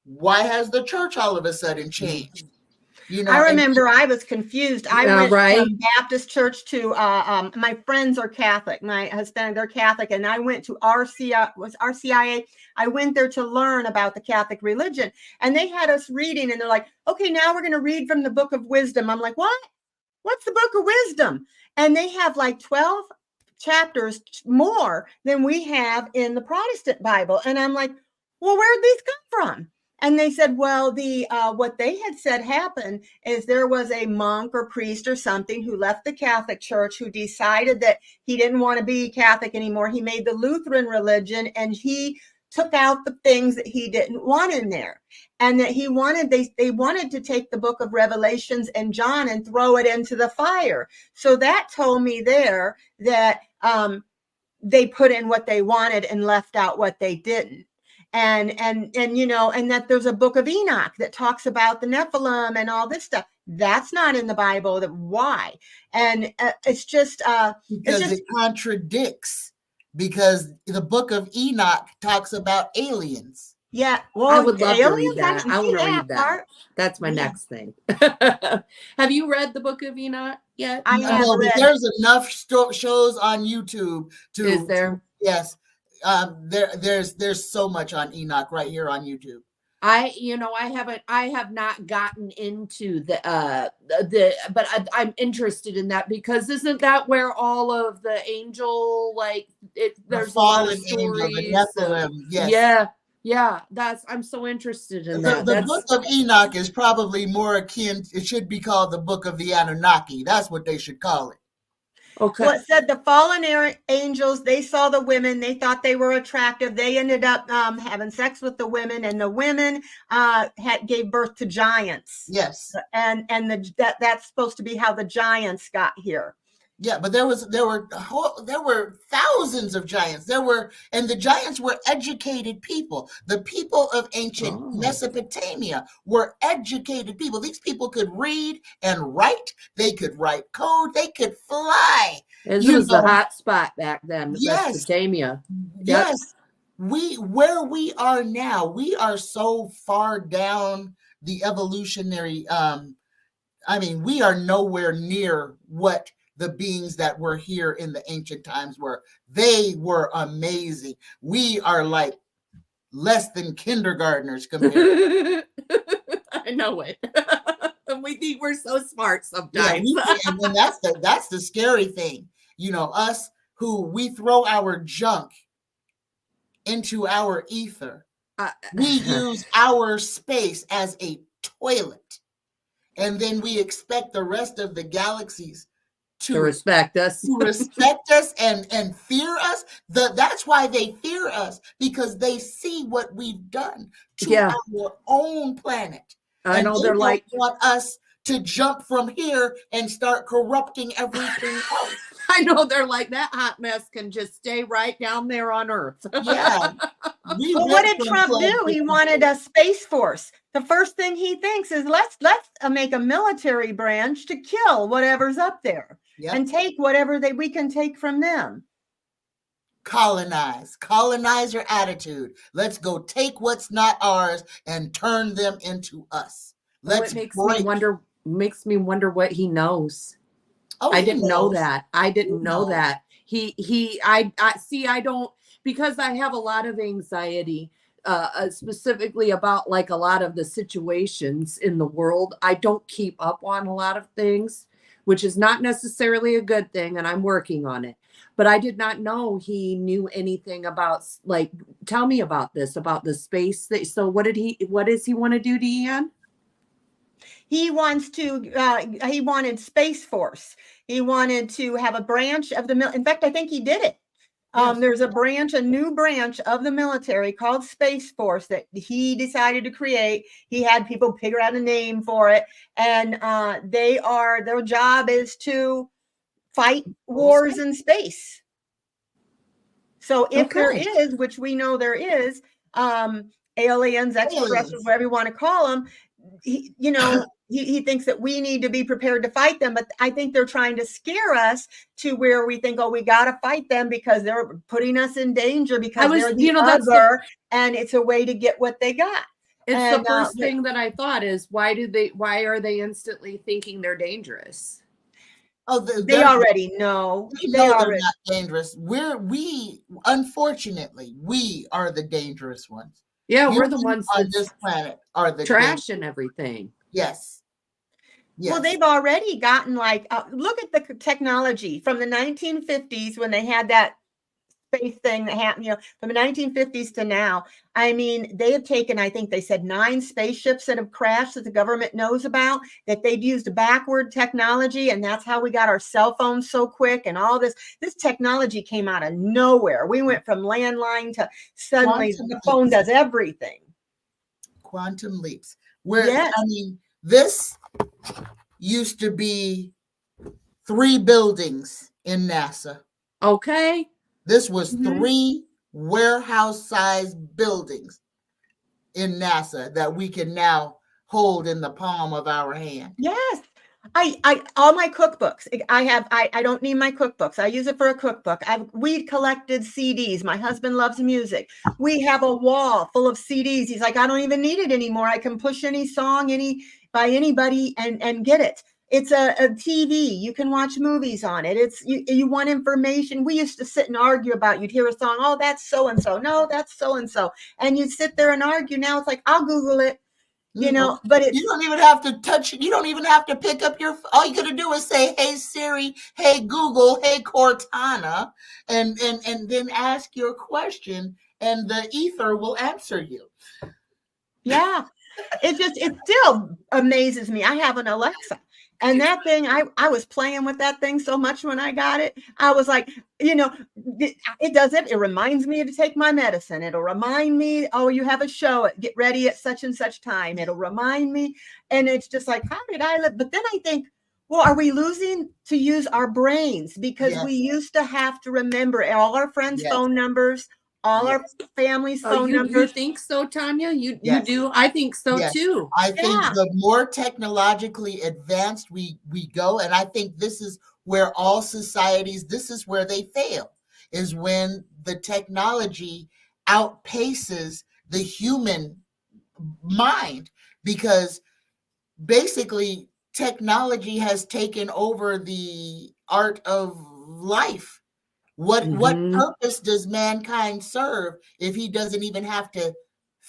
Why has the church all of a sudden changed? I And remember I was confused. I Yeah, went right. from Baptist church to my friends are Catholic. My husband, they're Catholic, and I went to RCIA. I went there to learn about the Catholic religion, and they had us reading, and they're like, "Okay, now we're going to read from the Book of Wisdom." I'm like, "What? What's the Book of Wisdom?" And they have like 12 chapters more than we have in the Protestant Bible, and I'm like, "Well, where'd these come from?" And they said, well, the what they had said happened is there was a monk or priest or something who left the Catholic Church, who decided that he didn't want to be Catholic anymore. He made the Lutheran religion, and he took out the things that he didn't want in there, and that they wanted to take the book of Revelations and John and throw it into the fire. So that told me there that they put in what they wanted and left out what they didn't. And that there's a book of Enoch that talks about the Nephilim and all this stuff. That's not in the Bible. Why? And because it contradicts, because the book of Enoch talks about aliens. Yeah. I Well, would love to read aliens, I that. didn't I see want to that read that. part. That's my Yeah. next thing. Have you read the Book of Enoch yet? I have No, but read. there's enough shows on YouTube Is there? yes. There's so much on Enoch right here on YouTube. I have not gotten into but I'm interested in that, because isn't that where all of the angel, there's a lot of stories. The Nephilim, yes. Yeah, I'm so interested in that. The book of Enoch is probably more akin, it should be called the book of the Anunnaki. That's what they should call it. Okay. Well, it said the fallen angels, they saw the women, they thought they were attractive. They ended up having sex with the women, and the women gave birth to giants. Yes. And that's supposed to be how the giants got here. Yeah, but there were thousands of giants. And the giants were educated people. The people of ancient Mesopotamia were educated people. These people could read and write. They could write code. They could fly. This was the hot spot back then, Yes. Mesopotamia. Yes. Where we are now, we are so far down the evolutionary. We are nowhere near what the beings that were here in the ancient times were. They were amazing. We are like less than kindergartners compared. I know it. We think we're so smart Yeah, sometimes. and then that's the scary thing. You know, us who we throw our junk into our ether. We use our space as a toilet. And then we expect the rest of the galaxies to respect us. And fear us. That's why they fear us, because they see what we've done to our own planet. I know they're like, want us to jump from here and start corrupting everything else. I know they're like, that hot mess can just stay right down there on Earth. Yeah. Well, what did Trump do? He wanted a space force. The first thing he thinks is let's make a military branch to kill whatever's up there and take whatever we can take from them. Colonizer attitude. Let's go take what's not ours and turn them into us. It makes me wonder what he knows. I didn't know that. I didn't know that. I don't, because I have a lot of anxiety, specifically about like a lot of the situations in the world. I don't keep up on a lot of things, which is not necessarily a good thing, and I'm working on it. But I did not know he knew anything about, like, tell me about this, about the space. So what does he want to do, Deann? He wanted Space Force. He wanted to have a branch of in fact, I think he did it. There's a new branch of the military called Space Force that he decided to create. He had people figure out a name for it. And their job is to fight wars in space. So if there is, which we know there is, aliens, extraterrestrials, whatever you want to call them, he thinks that we need to be prepared to fight them. But I think they're trying to scare us to where we think, oh, we got to fight them because they're putting us in danger because they're the other, and it's a way to get what they got. It's the first thing that I thought is, why are they instantly thinking they're dangerous? Oh, they already know. They're not dangerous. Unfortunately, we are the dangerous ones. Yeah, we're the ones on this planet are the trash and everything. Yes. Well, they've already gotten look at the technology from the 1950s when they had that space thing that happened, from the 1950s to now. I mean, they have taken, I think they said 9 spaceships that have crashed that the government knows about, that they've used backward technology. And that's how we got our cell phones so quick. And all this technology came out of nowhere. We went from landline to suddenly the phone does everything. Quantum leaps. This used to be 3 buildings in NASA. Okay. This was 3 warehouse-sized buildings in NASA that we can now hold in the palm of our hand. Yes. All my cookbooks, I don't need my cookbooks. I use it for a cookbook. We collected CDs. My husband loves music. We have a wall full of CDs. He's like, I don't even need it anymore. I can push any song by anybody and get it. It's a TV. You can watch movies on it. It's you want information. We used to sit and argue about, you'd hear a song. Oh, that's so-and-so. No, that's so-and-so. And you'd sit there and argue. Now it's like, I'll Google it. But you don't even have to touch it. You don't even have to pick up all you got to do is say, hey Siri, hey Google, hey Cortana, and then ask your question and the ether will answer you. Yeah. It still amazes me. I have an Alexa. And that thing, I was playing with that thing so much when I got it. I was like, it does it. It reminds me to take my medicine. It'll remind me, oh, you have a show. Get ready at such and such time. It'll remind me. And it's just like, how did I live? But then I think, well, are we losing to use our brains? Because we used to have to remember all our friends' phone numbers, all our family's phone numbers. You think so, Tanya? You do? I think so too. I think the more technologically advanced we go, and I think this is where all societies, this is where they fail, is when the technology outpaces the human mind, because basically technology has taken over the art of life. What purpose does mankind serve if he doesn't even have to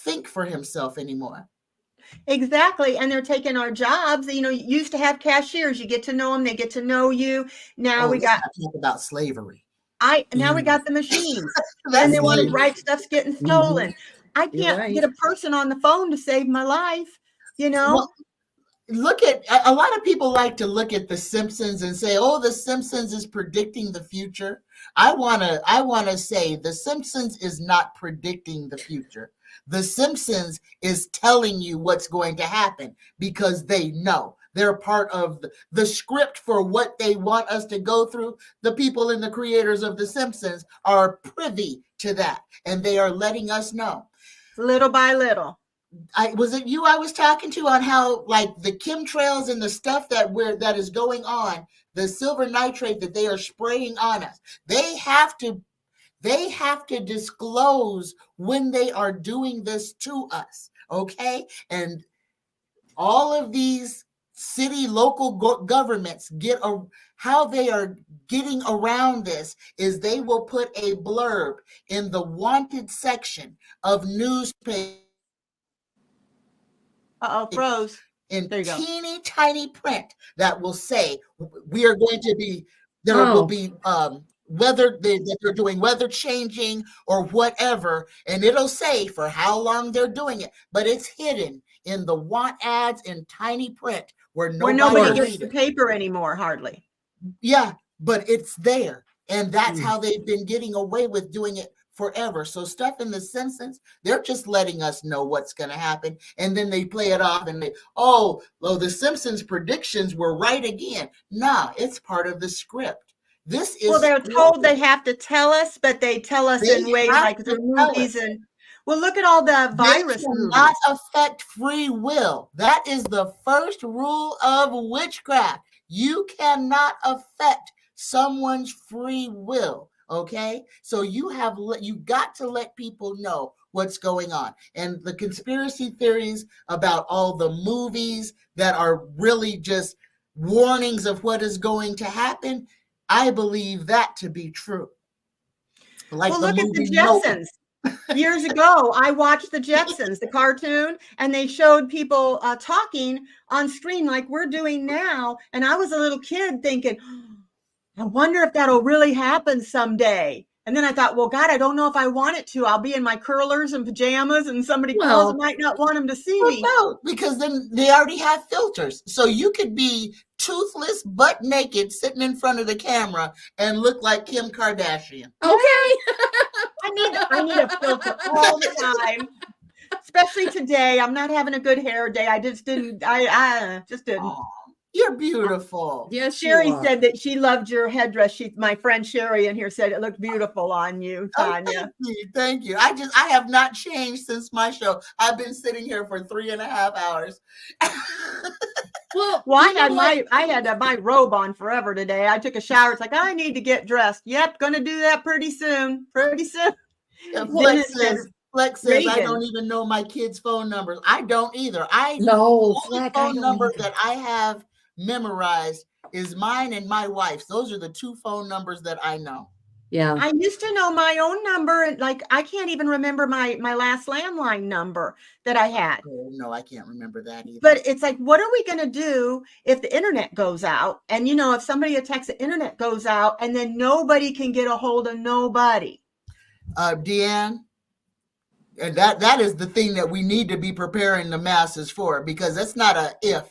think for himself anymore? Exactly. And they're taking our jobs. You used to have cashiers. You get to know them. They get to know you. Now Oh, we let's got, not talk about slavery. now we got the machines. And That's they want to slavery. write stuff's getting stolen. I You're can't right. get a person on the phone to save my life, Well, look at a lot of people like to look at The Simpsons and say, "Oh, The Simpsons is predicting the future." I wanna say The Simpsons is not predicting the future. The Simpsons is telling you what's going to happen because they know. They're part of the script for what they want us to go through. The people and the creators of The Simpsons are privy to that, and they are letting us know. little by little. Was it you I was talking to on how like the chemtrails and the stuff that is going on, the silver nitrate that they are spraying on us. They have to disclose when they are doing this to us, okay? And all of these city local governments how they are getting around this is they will put a blurb in the wanted section of newspapers Uh-oh, froze. in There you go. teeny tiny print that will say we are going to be there will be weather that they're doing weather changing or whatever, and it'll say for how long they're doing it, but it's hidden in the want ads in tiny print where Where nobody nobody will gets read the it. paper anymore, hardly. Yeah, but it's there, and that's how they've been getting away with doing it forever. So stuff in The Simpsons, they're just letting us know what's going to happen, and then they play it off and well, The Simpsons predictions were right again. Nah, it's part of the script. This Well, is they're told they have to tell us, but they tell us they in ways have like to the tell movies. us. And well, look at all the They virus cannot movies. affect free will. That is the first rule of witchcraft. You cannot affect someone's free will. Okay, so you got to let people know what's going on, and the conspiracy theories about all the movies that are really just warnings of what is going to happen. I believe that to be true. Like Well, the look at the movie Nope. Jetsons. Years ago, I watched the Jetsons, the cartoon, and they showed people talking on screen like we're doing now. And I was a little kid thinking, I wonder if that'll really happen someday. And then I thought, well, God, I don't know if I want it to. I'll be in my curlers and pajamas, and somebody calls and might not want them to see me. No, because then they already have filters. So you could be toothless, butt naked, sitting in front of the camera and look like Kim Kardashian. Okay. I need a filter all the time. Especially today. I'm not having a good hair day. I just didn't. I just didn't. Aw, you're beautiful. Yes, Sherry you are. said that she loved your headdress. My friend Sherry in here said it looked beautiful on you, Tanya. Thank you. I have not changed since my show. I've been sitting here for 3.5 hours. Well, I had my robe on forever today. I took a shower. It's like I need to get dressed. Yep, gonna do that pretty soon. Pretty soon. Flex says I don't even know my kids' phone numbers. I don't either. The only phone number that I have memorized is mine and my wife's. Those are the two phone numbers that I know. Yeah. I used to know my own number, and like I can't even remember my last landline number that I had. Oh, no, I can't remember that either. But it's like, what are we going to do if the internet goes out? And if somebody attacks, the internet goes out, and then nobody can get a hold of nobody. Deann, and that is the thing that we need to be preparing the masses for, because that's not a if,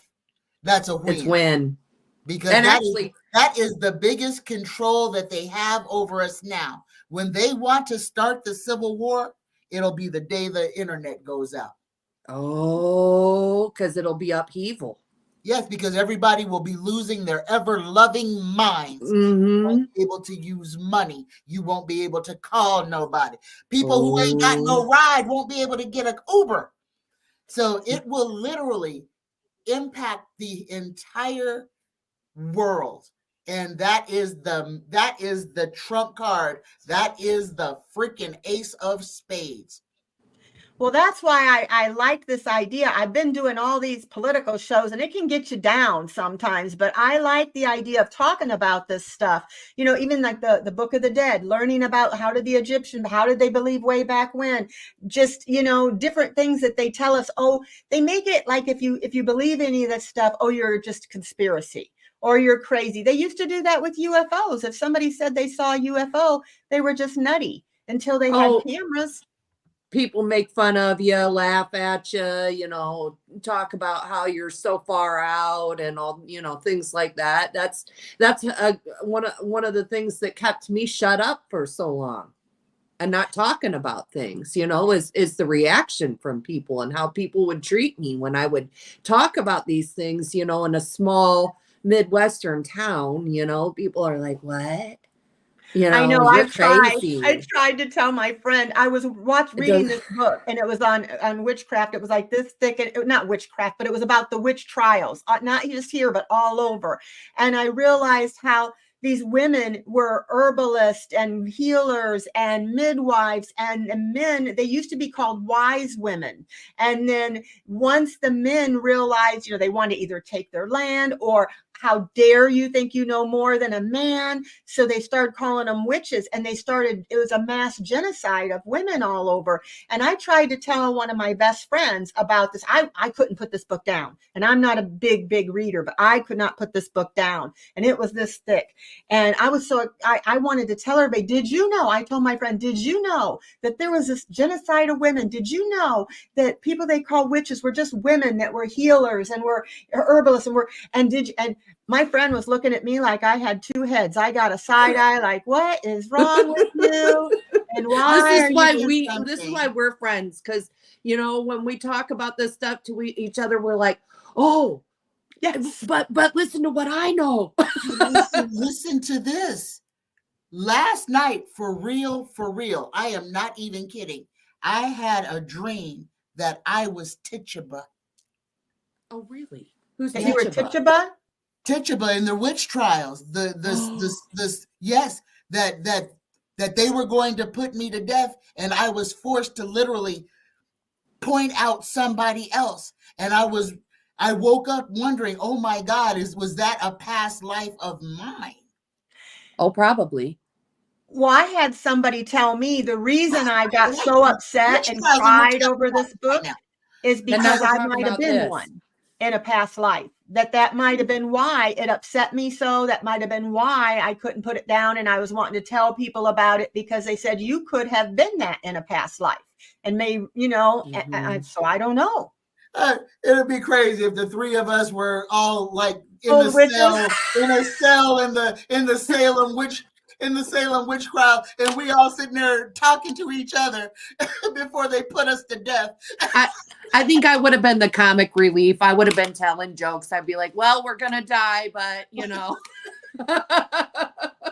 that's a when. It's when. Because that is the biggest control that they have over us now. When they want to start the Civil War, it'll be the day the internet goes out. Oh, because it'll be upheaval. Yes, because everybody will be losing their ever-loving minds. You won't be able to use money. You won't be able to call nobody. People who ain't got no ride won't be able to get an Uber. So it will literally impact the entire world. And that is the trump card. That is the freaking ace of spades. Well, that's why I like this idea. I've been doing all these political shows and it can get you down sometimes, but I like the idea of talking about this stuff. You know, even like the Book of the Dead, learning about how did the Egyptians, how did they believe way back when? Just, you know, different things that they tell us. Oh, they make it like if you believe any of this stuff, oh, you're just conspiracy or you're crazy. They used to do that with UFOs. If somebody said they saw a UFO, they were just nutty until they had Oh, cameras. people make fun of you, laugh at you, you know, talk about how you're so far out and all, you know, things like that. That's one of the things that kept me shut up for so long and not talking about things, you know, is the reaction from people and how people would treat me when I would talk about these things, you know, in a small Midwestern town. You know, people are like, what? You I know, know you're I crazy. tried to tell my friend, I was It does. reading this book and it was on witchcraft. It was like this thick and not witchcraft, but it was about the witch trials, not just here, but all over. And I realized how these women were herbalists and healers and midwives and men. They used to be called wise women. And then once the men realized, you know, they wanted to either take their land or how dare you think you know more than a man? So they started calling them witches and it was a mass genocide of women all over. And I tried to tell one of my best friends about this. I couldn't put this book down. And I'm not a big reader, but I could not put this book down. And it was this thick. And I wanted to tell everybody, did you know? I told my friend, did you know that there was this genocide of women? Did you know that people they call witches were just women that were healers and were herbalists and my friend was looking at me like I had two heads. I got a side eye like, what is wrong with you? And why are you This is why we're friends. Because, you know, when we talk about this stuff to each other, we're like, oh, yes, but listen to what I know. Listen to this. Last night, for real, I am not even kidding. I had a dream that I was Tituba. Oh, really? Who's that you were Tituba? Tituba? Tituba in the witch trials. Yes, that they were going to put me to death, and I was forced to literally point out somebody else. And I woke up wondering, oh my God, was that a past life of mine? Oh, probably. Well, I had somebody tell me the reason I got so upset and cried over this book is because I might have been one in a past life. That might have been why it upset me so. That might have been why I couldn't put it down and I was wanting to tell people about it because they said you could have been that in a past life. And may, you know, so I don't know. It'd be crazy if the three of us were all like in Old a witches. cell in the Salem witch crowd, and we all sitting there talking to each other before they put us to death. I think I would have been the comic relief. I would have been telling jokes. I'd be like, well, we're gonna die, but you know.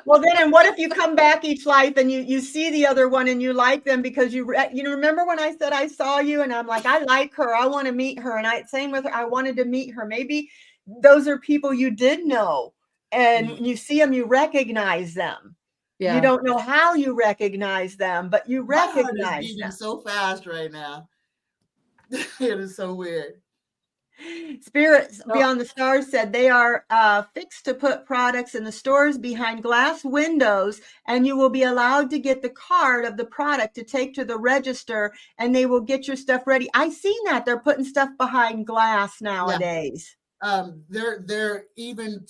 Well, then, and what if you come back each life and you see the other one and you like them because you know, remember when I said I saw you and I'm like, I like her, I want to meet her, and same with her, I wanted to meet her. Maybe those are people you did know, and when you see them, you recognize them. Yeah. You don't know how you recognize them, but you recognize My heart is beating so fast right now. It is so weird. Spirits Beyond the Stars said they are fixed to put products in the stores behind glass windows, and you will be allowed to get the card of the product to take to the register, and they will get your stuff ready. I've seen that. They're putting stuff behind glass nowadays. Yeah. They're even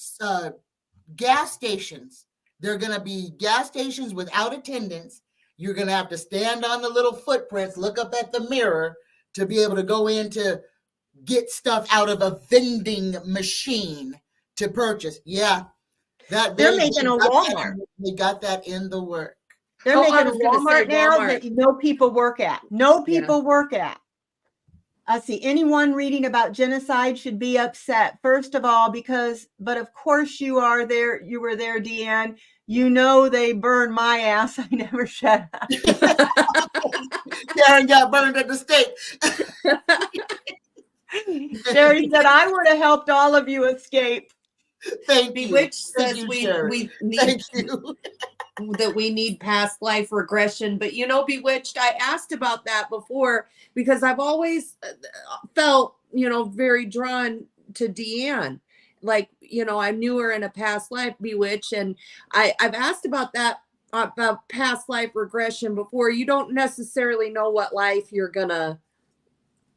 gas stations. They're going to be gas stations without attendants. You're going to have to stand on the little footprints, look up at the mirror to be able to go in to get stuff out of a vending machine to purchase. Yeah. They're making a Walmart. They got that in the work. They're making a Walmart now that no people work at. No people work at. See, anyone reading about genocide should be upset. First of all, but of course you are there. You were there, Deann. You know they burned my ass. I never shut up. Karen got burned at the stake. Sherry said, I would have helped all of you escape. Thank you. Bewitched says we need. Thank you. that we need past life regression. But you know, Bewitched, I asked about that before because I've always felt, you know, very drawn to Deann. Like, you know, I knew her in a past life, Bewitched, and I've asked about that, about past life regression before. You don't necessarily know what life you're gonna,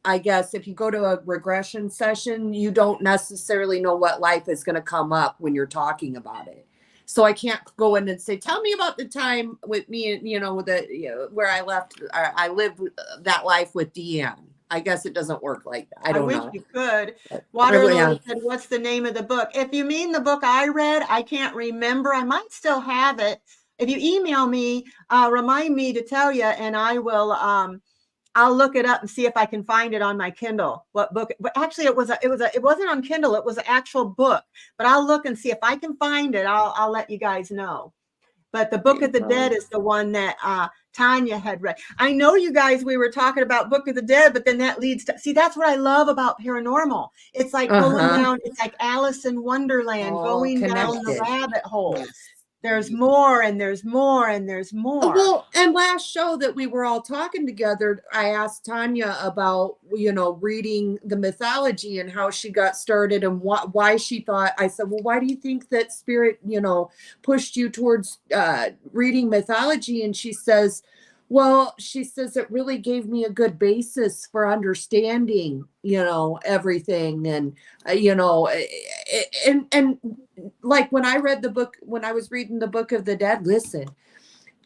I guess if you go to a regression session, you don't necessarily know what life is going to come up when you're talking about it. So I can't go in and say, tell me about the time with me, you know, where I left, I lived that life with Deann. I guess it doesn't work like that. I don't wish know. you could. But, Waterlily yeah. said, what's the name of the book? If you mean the book I read, I can't remember. I might still have it. If you email me, remind me to tell you, and I will. I'll look it up and see if I can find it on my Kindle. What book? But actually, it wasn't on Kindle. It was an actual book. But I'll look and see if I can find it. I'll let you guys know. But the Book of the Dead is the one that Tanya had read. I know you guys, we were talking about Book of the Dead, but then that leads to, see, that's what I love about paranormal. It's like going down, it's like Alice in Wonderland, going down the rabbit hole. Yes. There's more and there's more and there's more. Well, and last show that we were all talking together, I asked Tanya about, you know, reading the mythology and how she got started and why she thought, I said, well, why do you think that spirit, you know, pushed you towards reading mythology? And she says, well, she says it really gave me a good basis for understanding, you know, everything. And, you know, and like when I read the book, when I was reading the Book of the Dead, listen,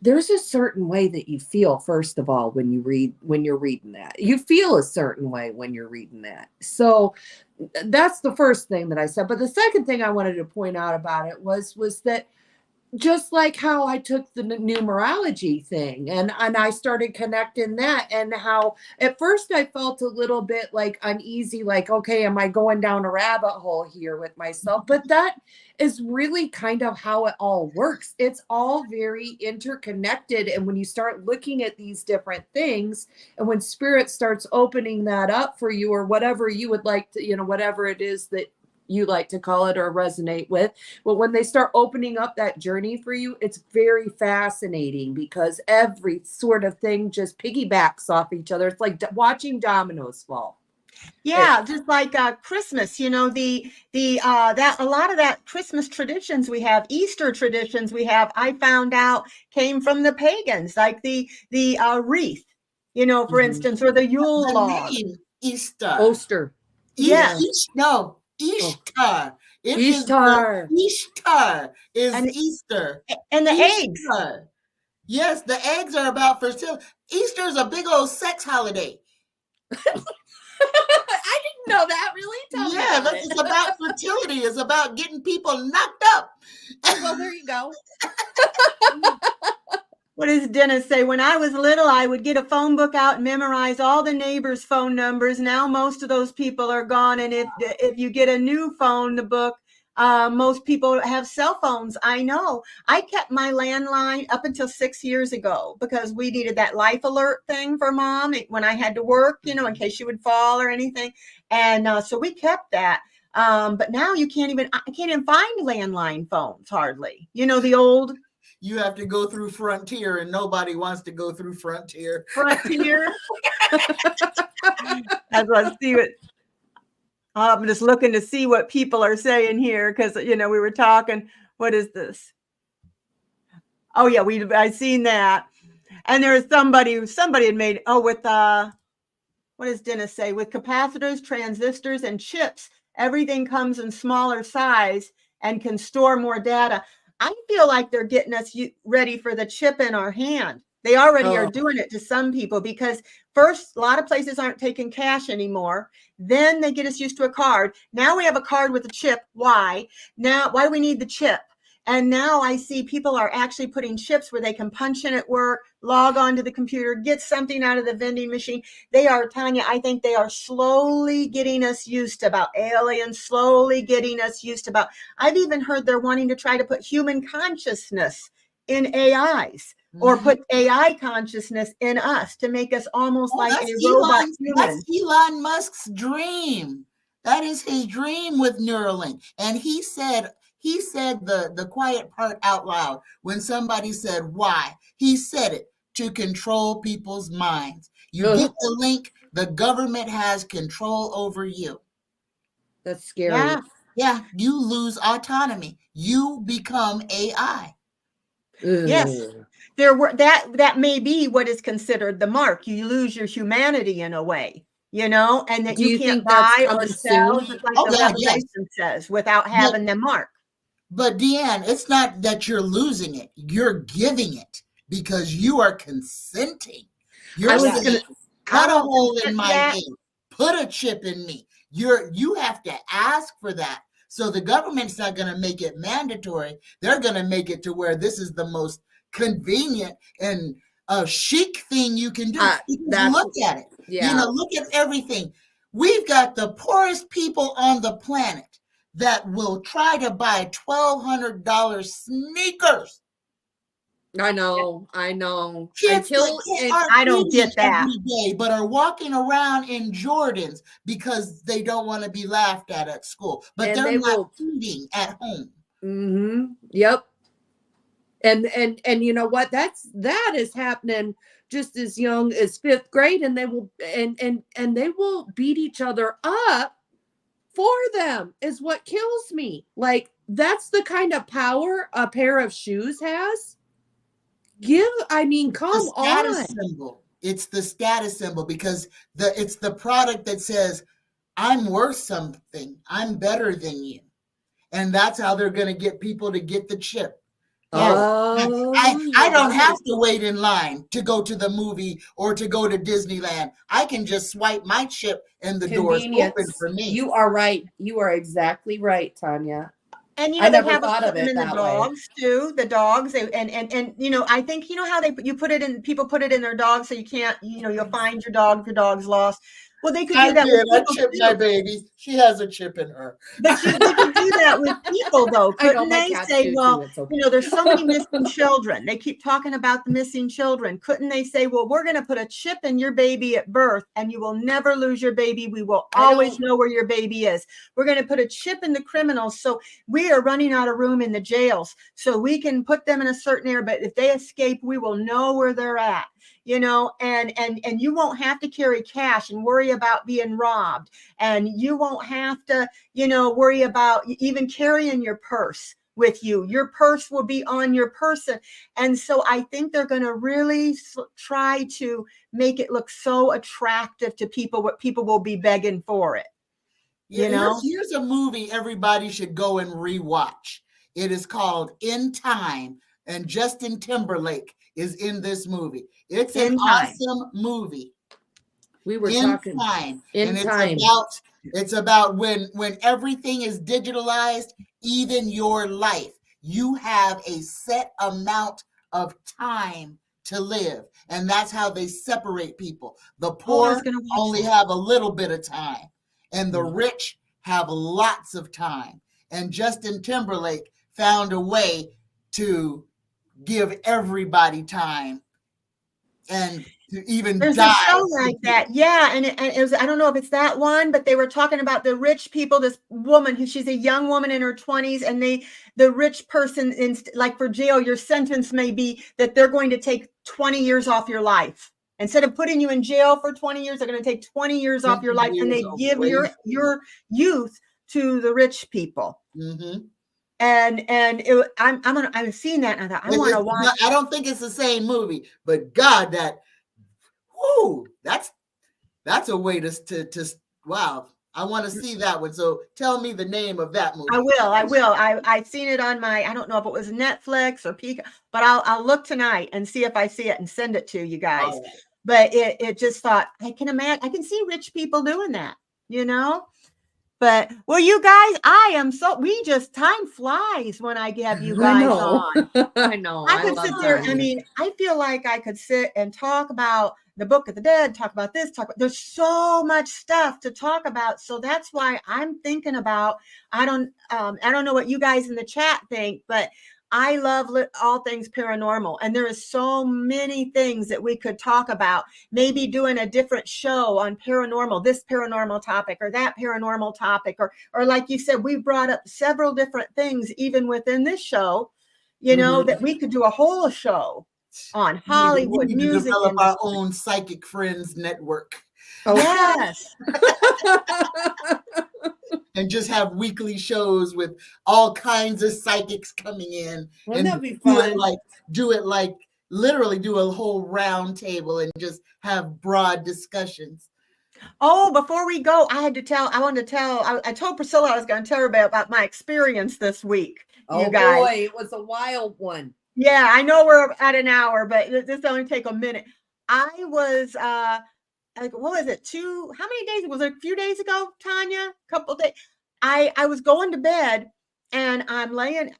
there's a certain way that you feel, first of all, when you're reading that. You feel a certain way when you're reading that. So that's the first thing that I said. But the second thing I wanted to point out about it was that just like how I took the numerology thing and I started connecting that, and how at first I felt a little bit like uneasy, like, okay, am I going down a rabbit hole here with myself? But that is really kind of how it all works. It's all very interconnected. And when you start looking at these different things, and when spirit starts opening that up for you, or whatever you would like to, you know, whatever it is that you like to call it or resonate with. But when they start opening up that journey for you, it's very fascinating because every sort of thing just piggybacks off each other. It's like watching dominoes fall. Yeah, just like Christmas, you know, that a lot of that Christmas traditions we have, Easter traditions we have, I found out came from the pagans, like the wreath, you know, for instance, or the Yule log. Easter. Oster. Yeah. No. Ishtar. Ishtar. Ishtar is Easter. And the eggs. Yes, the eggs are about fertility. Easter is a big old sex holiday. I didn't know that. Really? It's about fertility. It's about getting people knocked up. Well, there you go. What does Dennis say? When I was little, I would get a phone book out and memorize all the neighbors' phone numbers. Now most of those people are gone. And if you get a new phone, the book, most people have cell phones. I know. I kept my landline up until 6 years ago because we needed that life alert thing for Mom when I had to work, you know, in case she would fall or anything. And so we kept that. But now I can't even find landline phones hardly. You know, the old. You have to go through Frontier, and nobody wants to go through Frontier. Frontier. That's what I see it. I'm just looking to see what people are saying here because, you know, we were talking. What is this? Oh yeah, I seen that. And there was somebody had made with what does Dennis say? With capacitors, transistors, and chips, everything comes in smaller size and can store more data. I feel like they're getting us ready for the chip in our hand. They already are doing it to some people because first, a lot of places aren't taking cash anymore. Then they get us used to a card. Now we have a card with a chip. Why? Now, why do we need the chip? And now I see people are actually putting chips where they can punch in at work, log on to the computer, get something out of the vending machine. They are, Tanya, I think they are slowly getting us used to about aliens, slowly getting us used to about, I've even heard they're wanting to try to put human consciousness in AIs or put AI consciousness in us to make us almost like a robot human. That's Elon Musk's dream. That is his dream with Neuralink. And he said He said the quiet part out loud when somebody said why. He said it to control people's minds. You get the link, the government has control over you. That's scary. Yeah. Yeah, you lose autonomy. You become AI. Yes. There were that may be what is considered the mark. You lose your humanity in a way, and that Do you you can't think that's buy or coming sell, soon? just like Oh, the yeah, yes. Revelation says, without having the mark. But Deann, it's not that you're losing it. You're giving it because you are consenting. You're I was saying, gonna. cut I a don't hole in consent my yet. head, put a chip in me. You have to ask for that. So the government's not going to make it mandatory. They're going to make it to where this is the most convenient and chic thing you can do. Because look at it. Yeah. Look at everything. We've got the poorest people on the planet that will try to buy $1,200 sneakers. I know. Kids Until that aren't I don't eating get that. every day, but are walking around in Jordans because they don't want to be laughed at school. But And they're they not will- eating at home. Yep. And you know what? That is happening just as young as 5th grade, and they will and they will beat each other up for them, is what kills me. Like, that's the kind of power a pair of shoes has. Come The status on. symbol. It's the status symbol because it's the product that says, I'm worth something. I'm better than you. And that's how they're going to get people to get the chip. I don't have to wait in line to go to the movie or to go to Disneyland. I can just swipe my chip and the door's open for me. You are right. You are exactly right, Tanya. And I they never have thought of it in the that dogs too. The dogs, and I think how you put it in. People put it in their dogs, so you can't. You'll find your dog if your dog's lost. Well, they could do that. I chipped my baby. She has a chip in her. But they could do that with people, though. Couldn't they say, well, there's so many missing children. They keep talking about the missing children. Couldn't they say, well, we're going to put a chip in your baby at birth and you will never lose your baby. We will always know where your baby is. We're going to put a chip in the criminals. So we are running out of room in the jails. So we can put them in a certain area. But if they escape, we will know where they're at. And you won't have to carry cash and worry about being robbed. And you won't have to, worry about even carrying your purse with you. Your purse will be on your person. And so I think they're going to really try to make it look so attractive to people, what people will be begging for it. Here's a movie everybody should go and rewatch. It is called In Time, and Justin Timberlake is in this movie. It's an awesome movie. We were talking time. It's about when everything is digitalized, even your life, you have a set amount of time to live. And that's how they separate people. The poor only have a little bit of time, and the rich have lots of time. And Justin Timberlake found a way to give everybody time and to even There's die. a show like that. Yeah. And it was, I don't know if it's that one, but they were talking about the rich people, this woman she's a young woman in her 20s, and the rich person, like for jail, your sentence may be that they're going to take 20 years off your life. Instead of putting you in jail for 20 years, they're going to take 20 years off your life, and they give your youth to the rich people. Mm-hmm. And I've seen that, and I thought, I want to watch. I don't think it's the same movie, but God, that's a way to wow. I want to see that one. So tell me the name of that movie. I will. I've seen it on I don't know if it was Netflix or Peacock, but I'll look tonight and see if I see it and send it to you guys. Right. But it just thought, I can imagine, I can see rich people doing that, But well, you guys, time flies when I have you guys on. I know. I could sit there. I mean, I feel like I could sit and talk about the Book of the Dead, talk about this, there's so much stuff to talk about. So that's why I'm thinking about, I don't know what you guys in the chat think, but I love all things paranormal, and there is so many things that we could talk about. Maybe doing a different show on paranormal, this paranormal topic or that paranormal topic, or like you said, we brought up several different things even within this show, that we could do a whole show on Hollywood we need to music develop our industry. own Psychic Friends network. Yes. And just have weekly shows with all kinds of psychics coming in. Wouldn't and that be fun? do it like literally do a whole round table and just have broad discussions. Oh, before we go, I told Priscilla I was going to tell her about my experience this week. You guys. Boy, it was a wild one. Yeah, I know we're at an hour, but this only take a minute. I was, like, what was it? How many days? Was it a few days ago, Tanya? A couple of days. I was going to bed and I'm laying.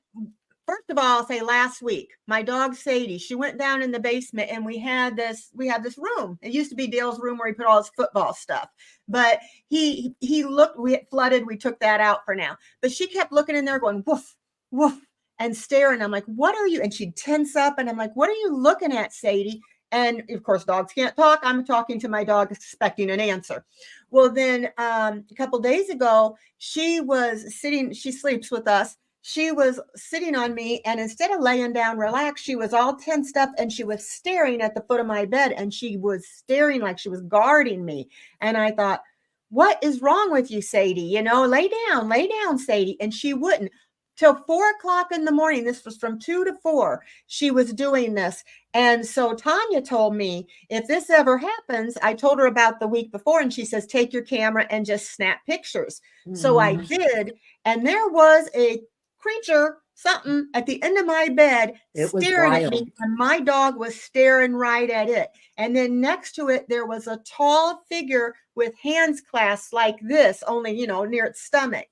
First of all, I'll say last week, my dog Sadie, she went down in the basement and we had this room. It used to be Dale's room where he put all his football stuff. But he looked, we had flooded, we took that out for now. But she kept looking in there going, woof, woof, and staring. I'm like, what are you? And she'd tense up and I'm like, what are you looking at, Sadie? And of course, dogs can't talk. I'm talking to my dog, expecting an answer. Well, then a couple days ago, she was sitting, she sleeps with us. She was sitting on me, and instead of laying down relaxed, she was all tensed up and she was staring at the foot of my bed, and she was staring like she was guarding me. And I thought, what is wrong with you, Sadie? Lay down, Sadie. And she wouldn't. Till 4 o'clock in the morning. This was from 2 to 4. She was doing this. And so Tanya told me, if this ever happens, I told her about the week before, and she says, take your camera and just snap pictures. Mm-hmm. So I did. And there was a creature, something at the end of my bed staring at me, and my dog was staring right at it. And then next to it, there was a tall figure with hands clasped like this, only, near its stomach.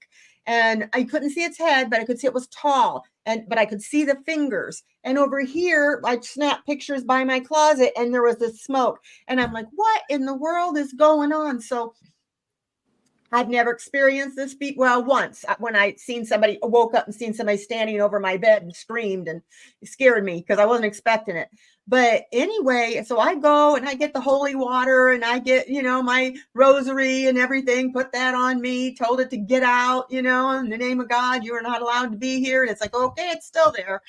And I couldn't see its head, but I could see it was tall. But I could see the fingers. And over here, I snapped pictures by my closet, and there was this smoke. And I'm like, what in the world is going on? So I've never experienced this. Well, once when I woke up and seen somebody standing over my bed and screamed, and it scared me because I wasn't expecting it. But anyway, so I go and I get the holy water and I get, my rosary and everything, put that on me, told it to get out, in the name of God, you are not allowed to be here. And it's like, okay, it's still there.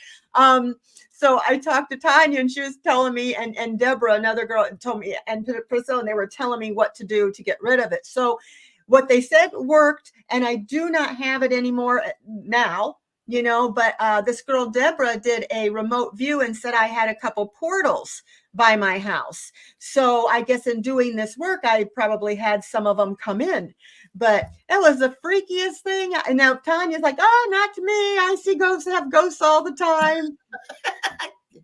So I talked to Tanya, and she was telling me, and Deborah, another girl, told me, and Priscilla, and they were telling me what to do to get rid of it. So what they said worked, and I do not have it anymore now, but this girl, Deborah, did a remote view and said I had a couple portals by my house. So I guess in doing this work, I probably had some of them come in. But that was the freakiest thing. And now Tanya's like, oh, not to me. I see ghosts, have ghosts all the time.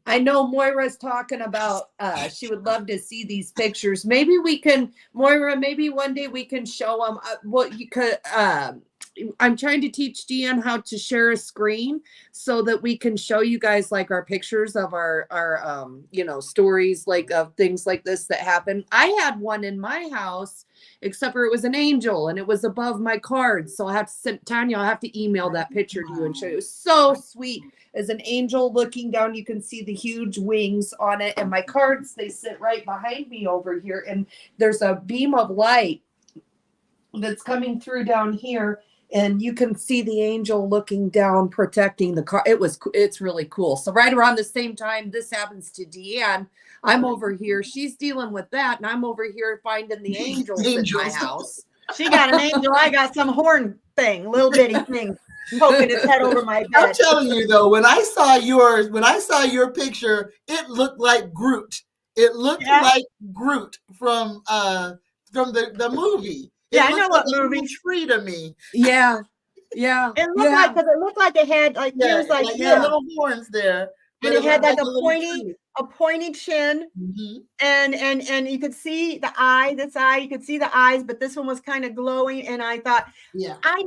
I know Moira's talking about she would love to see these pictures. Maybe we can, Moira, maybe one day we can show them what you could. I'm trying to teach Deann how to share a screen so that we can show you guys like our pictures of our stories, like of things like this that happen. I had one in my house, except for it was an angel and it was above my cards. So I'll have to send Tanya, I'll have to email that picture to you and show you. It was so sweet. As an angel looking down, you can see the huge wings on it. And my cards, they sit right behind me over here. And there's a beam of light that's coming through down here. And you can see the angel looking down, protecting the car. It's really cool. So right around the same time this happens to Deann, I'm over here. She's dealing with that. And I'm over here finding the angels in my house. She got an angel. I got some horn thing, little bitty thing, poking its head over my bed. I'm telling you though, when I saw your picture, it looked like Groot. It looked like Groot from the movie. Yeah, I know what movie. Tree to me. Yeah, yeah. It looked like it had like ears like little horns there. And it had like a pointy chin, mm-hmm. and you could see the eye, you could see the eyes, but this one was kind of glowing. And I thought, I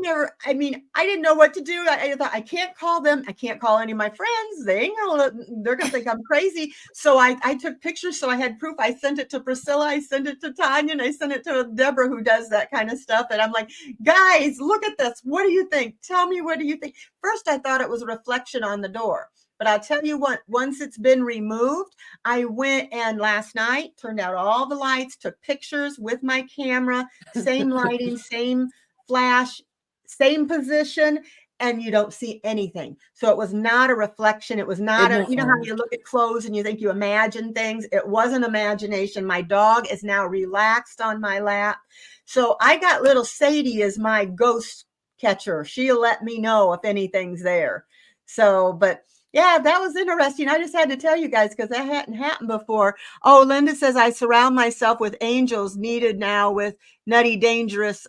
didn't know what to do. I thought, I can't call them. I can't call any of my friends. They're going to think I'm crazy. So I took pictures. So I had proof. I sent it to Priscilla. I sent it to Tanya, and I sent it to Deborah, who does that kind of stuff. And I'm like, guys, look at this. What do you think? Tell me, what do you think? First, I thought it was a reflection on the door. But I'll tell you what, once it's been removed, I went and last night turned out all the lights, took pictures with my camera, same lighting, same flash, same position, and you don't see anything. So it was not a reflection. It was not a, you know how you look at clothes and you think you imagine things. It wasn't imagination. My dog is now relaxed on my lap. So I got little Sadie as my ghost catcher. She'll let me know if anything's there. So, but yeah, that was interesting. I just had to tell you guys because that hadn't happened before. Oh, Linda says I surround myself with angels needed now with nutty, dangerous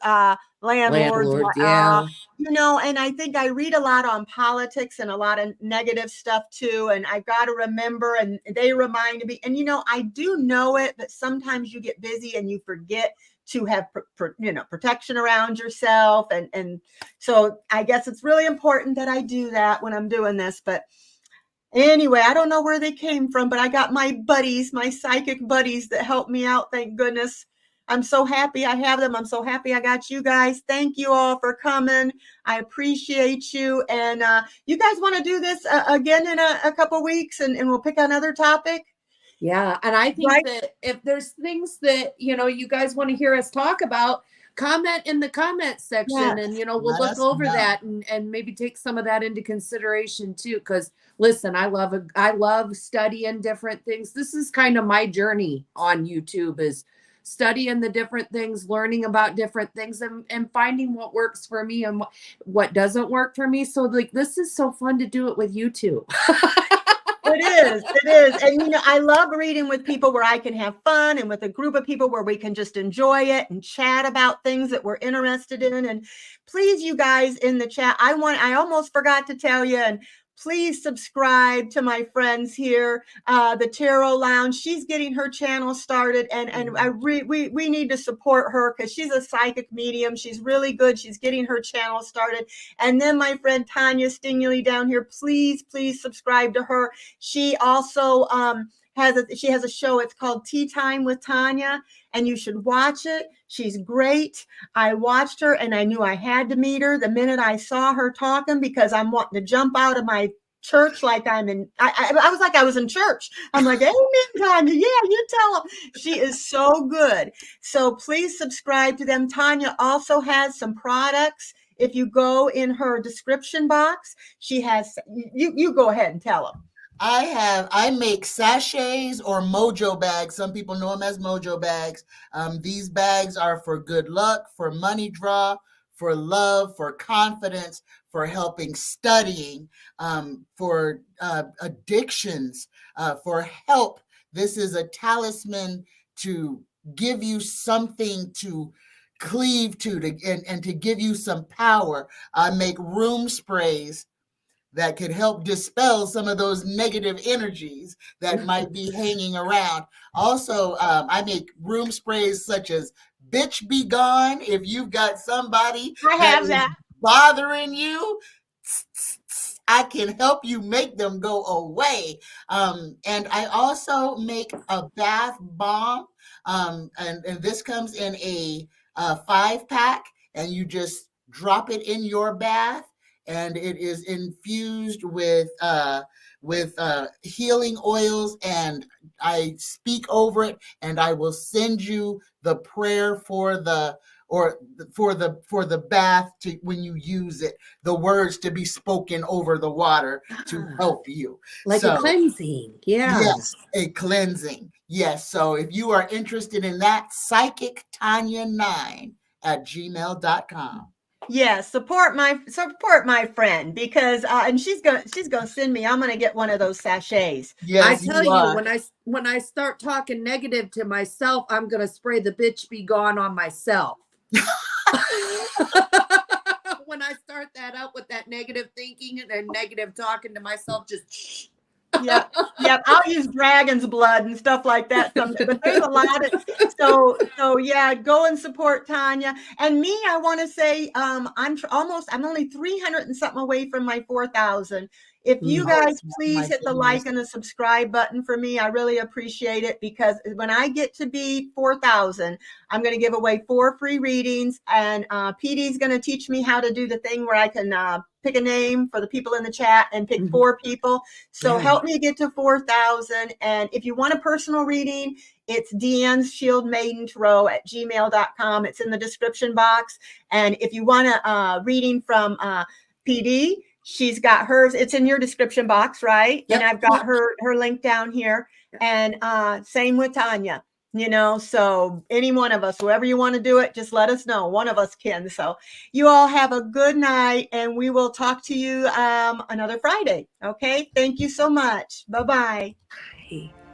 landlords. Yeah. You know, and I think I read a lot on politics and a lot of negative stuff too. And I've got to remember, and they remind me, and you know, I do know it, but sometimes you get busy and you forget to have, you know, protection around yourself. And so I guess it's really important that I do that when I'm doing this. But anyway, I don't know where they came from, but I got my buddies, my psychic buddies that help me out. Thank goodness. I'm so happy I have them. I'm so happy I got you guys. Thank you all for coming. I appreciate you. And you guys want to do this again in a couple weeks and we'll pick another topic? Yeah. And I think that if there's things that, you know, you guys want to hear us talk about, comment in the comment section and, you know, we'll look over that and maybe take some of that into consideration too. Cause listen, I love studying different things. This is kind of my journey on YouTube is studying the different things, learning about different things and finding what works for me and what doesn't work for me. So like, this is so fun to do it with you too. It is. And, you know, I love reading with people where I can have fun and with a group of people where we can just enjoy it and chat about things that we're interested in. And please, you guys in the chat, I almost forgot to tell you, and please subscribe to my friends here, the Tarot Lounge. She's getting her channel started, and we need to support her because she's a psychic medium. She's really good. She's getting her channel started. And then my friend Tanya Stingley down here, please subscribe to her. She also has a show. It's called Tea Time with Tanya, and you should watch it. She's great. I watched her and I knew I had to meet her the minute I saw her talking because I'm wanting to jump out of my church like I'm in. I was like I was in church. I'm like, amen, Tanya. Yeah, you tell them. She is so good. So please subscribe to them. Tanya also has some products. If you go in her description box, she has. You go ahead and tell them. I make sachets or mojo bags. Some people know them as mojo bags. These bags are for good luck, for money draw, for love, for confidence, for helping studying, for addictions, for help. This is a talisman to give you something to cleave to and to give you some power. I make room sprays that could help dispel some of those negative energies that might be hanging around. Also, I make room sprays such as Bitch Be Gone. If you've got somebody that is bothering you, I can help you make them go away. And I also make a bath bomb. And this comes in a 5-pack, and you just drop it in your bath. And it is infused with healing oils, and I speak over it, and I will send you the prayer for the bath to when you use it, the words to be spoken over the water to help you. Like a cleansing. Yeah. Yes, a cleansing. Yes. So if you are interested in that, Psychic Tanya 9@gmail.com. Yeah, support my friend because and she's gonna send me. I'm gonna get one of those sachets. Yes, I tell you, when I start talking negative to myself, I'm gonna spray the Bitch Be Gone on myself. When I start that up with that negative thinking and negative talking to myself, just Yep. I'll use dragon's blood and stuff like that someday. But there's a lot of so yeah, go and support Tanya. And me, I want to say I'm only 300 and something away from my 4,000. If you guys Oh, please my hit the goodness. like and the subscribe button for me, I really appreciate it, because when I get to be 4,000, I'm going to give away 4 free readings, and PD's going to teach me how to do the thing where I can pick a name for the people in the chat and pick 4 people. So Yeah. help me get to 4,000. And if you want a personal reading, it's Deann's Shield Maiden Tarot at gmail.com. It's in the description box. And if you want a reading from PD, she's got hers. It's in your description box, right? Yep. And I've got her link down here. And same with Tanya. So any one of us, whoever you want to do it, just let us know. One of us can. So you all have a good night, and we will talk to you another Friday. Okay. Thank you so much. Bye-bye. Bye.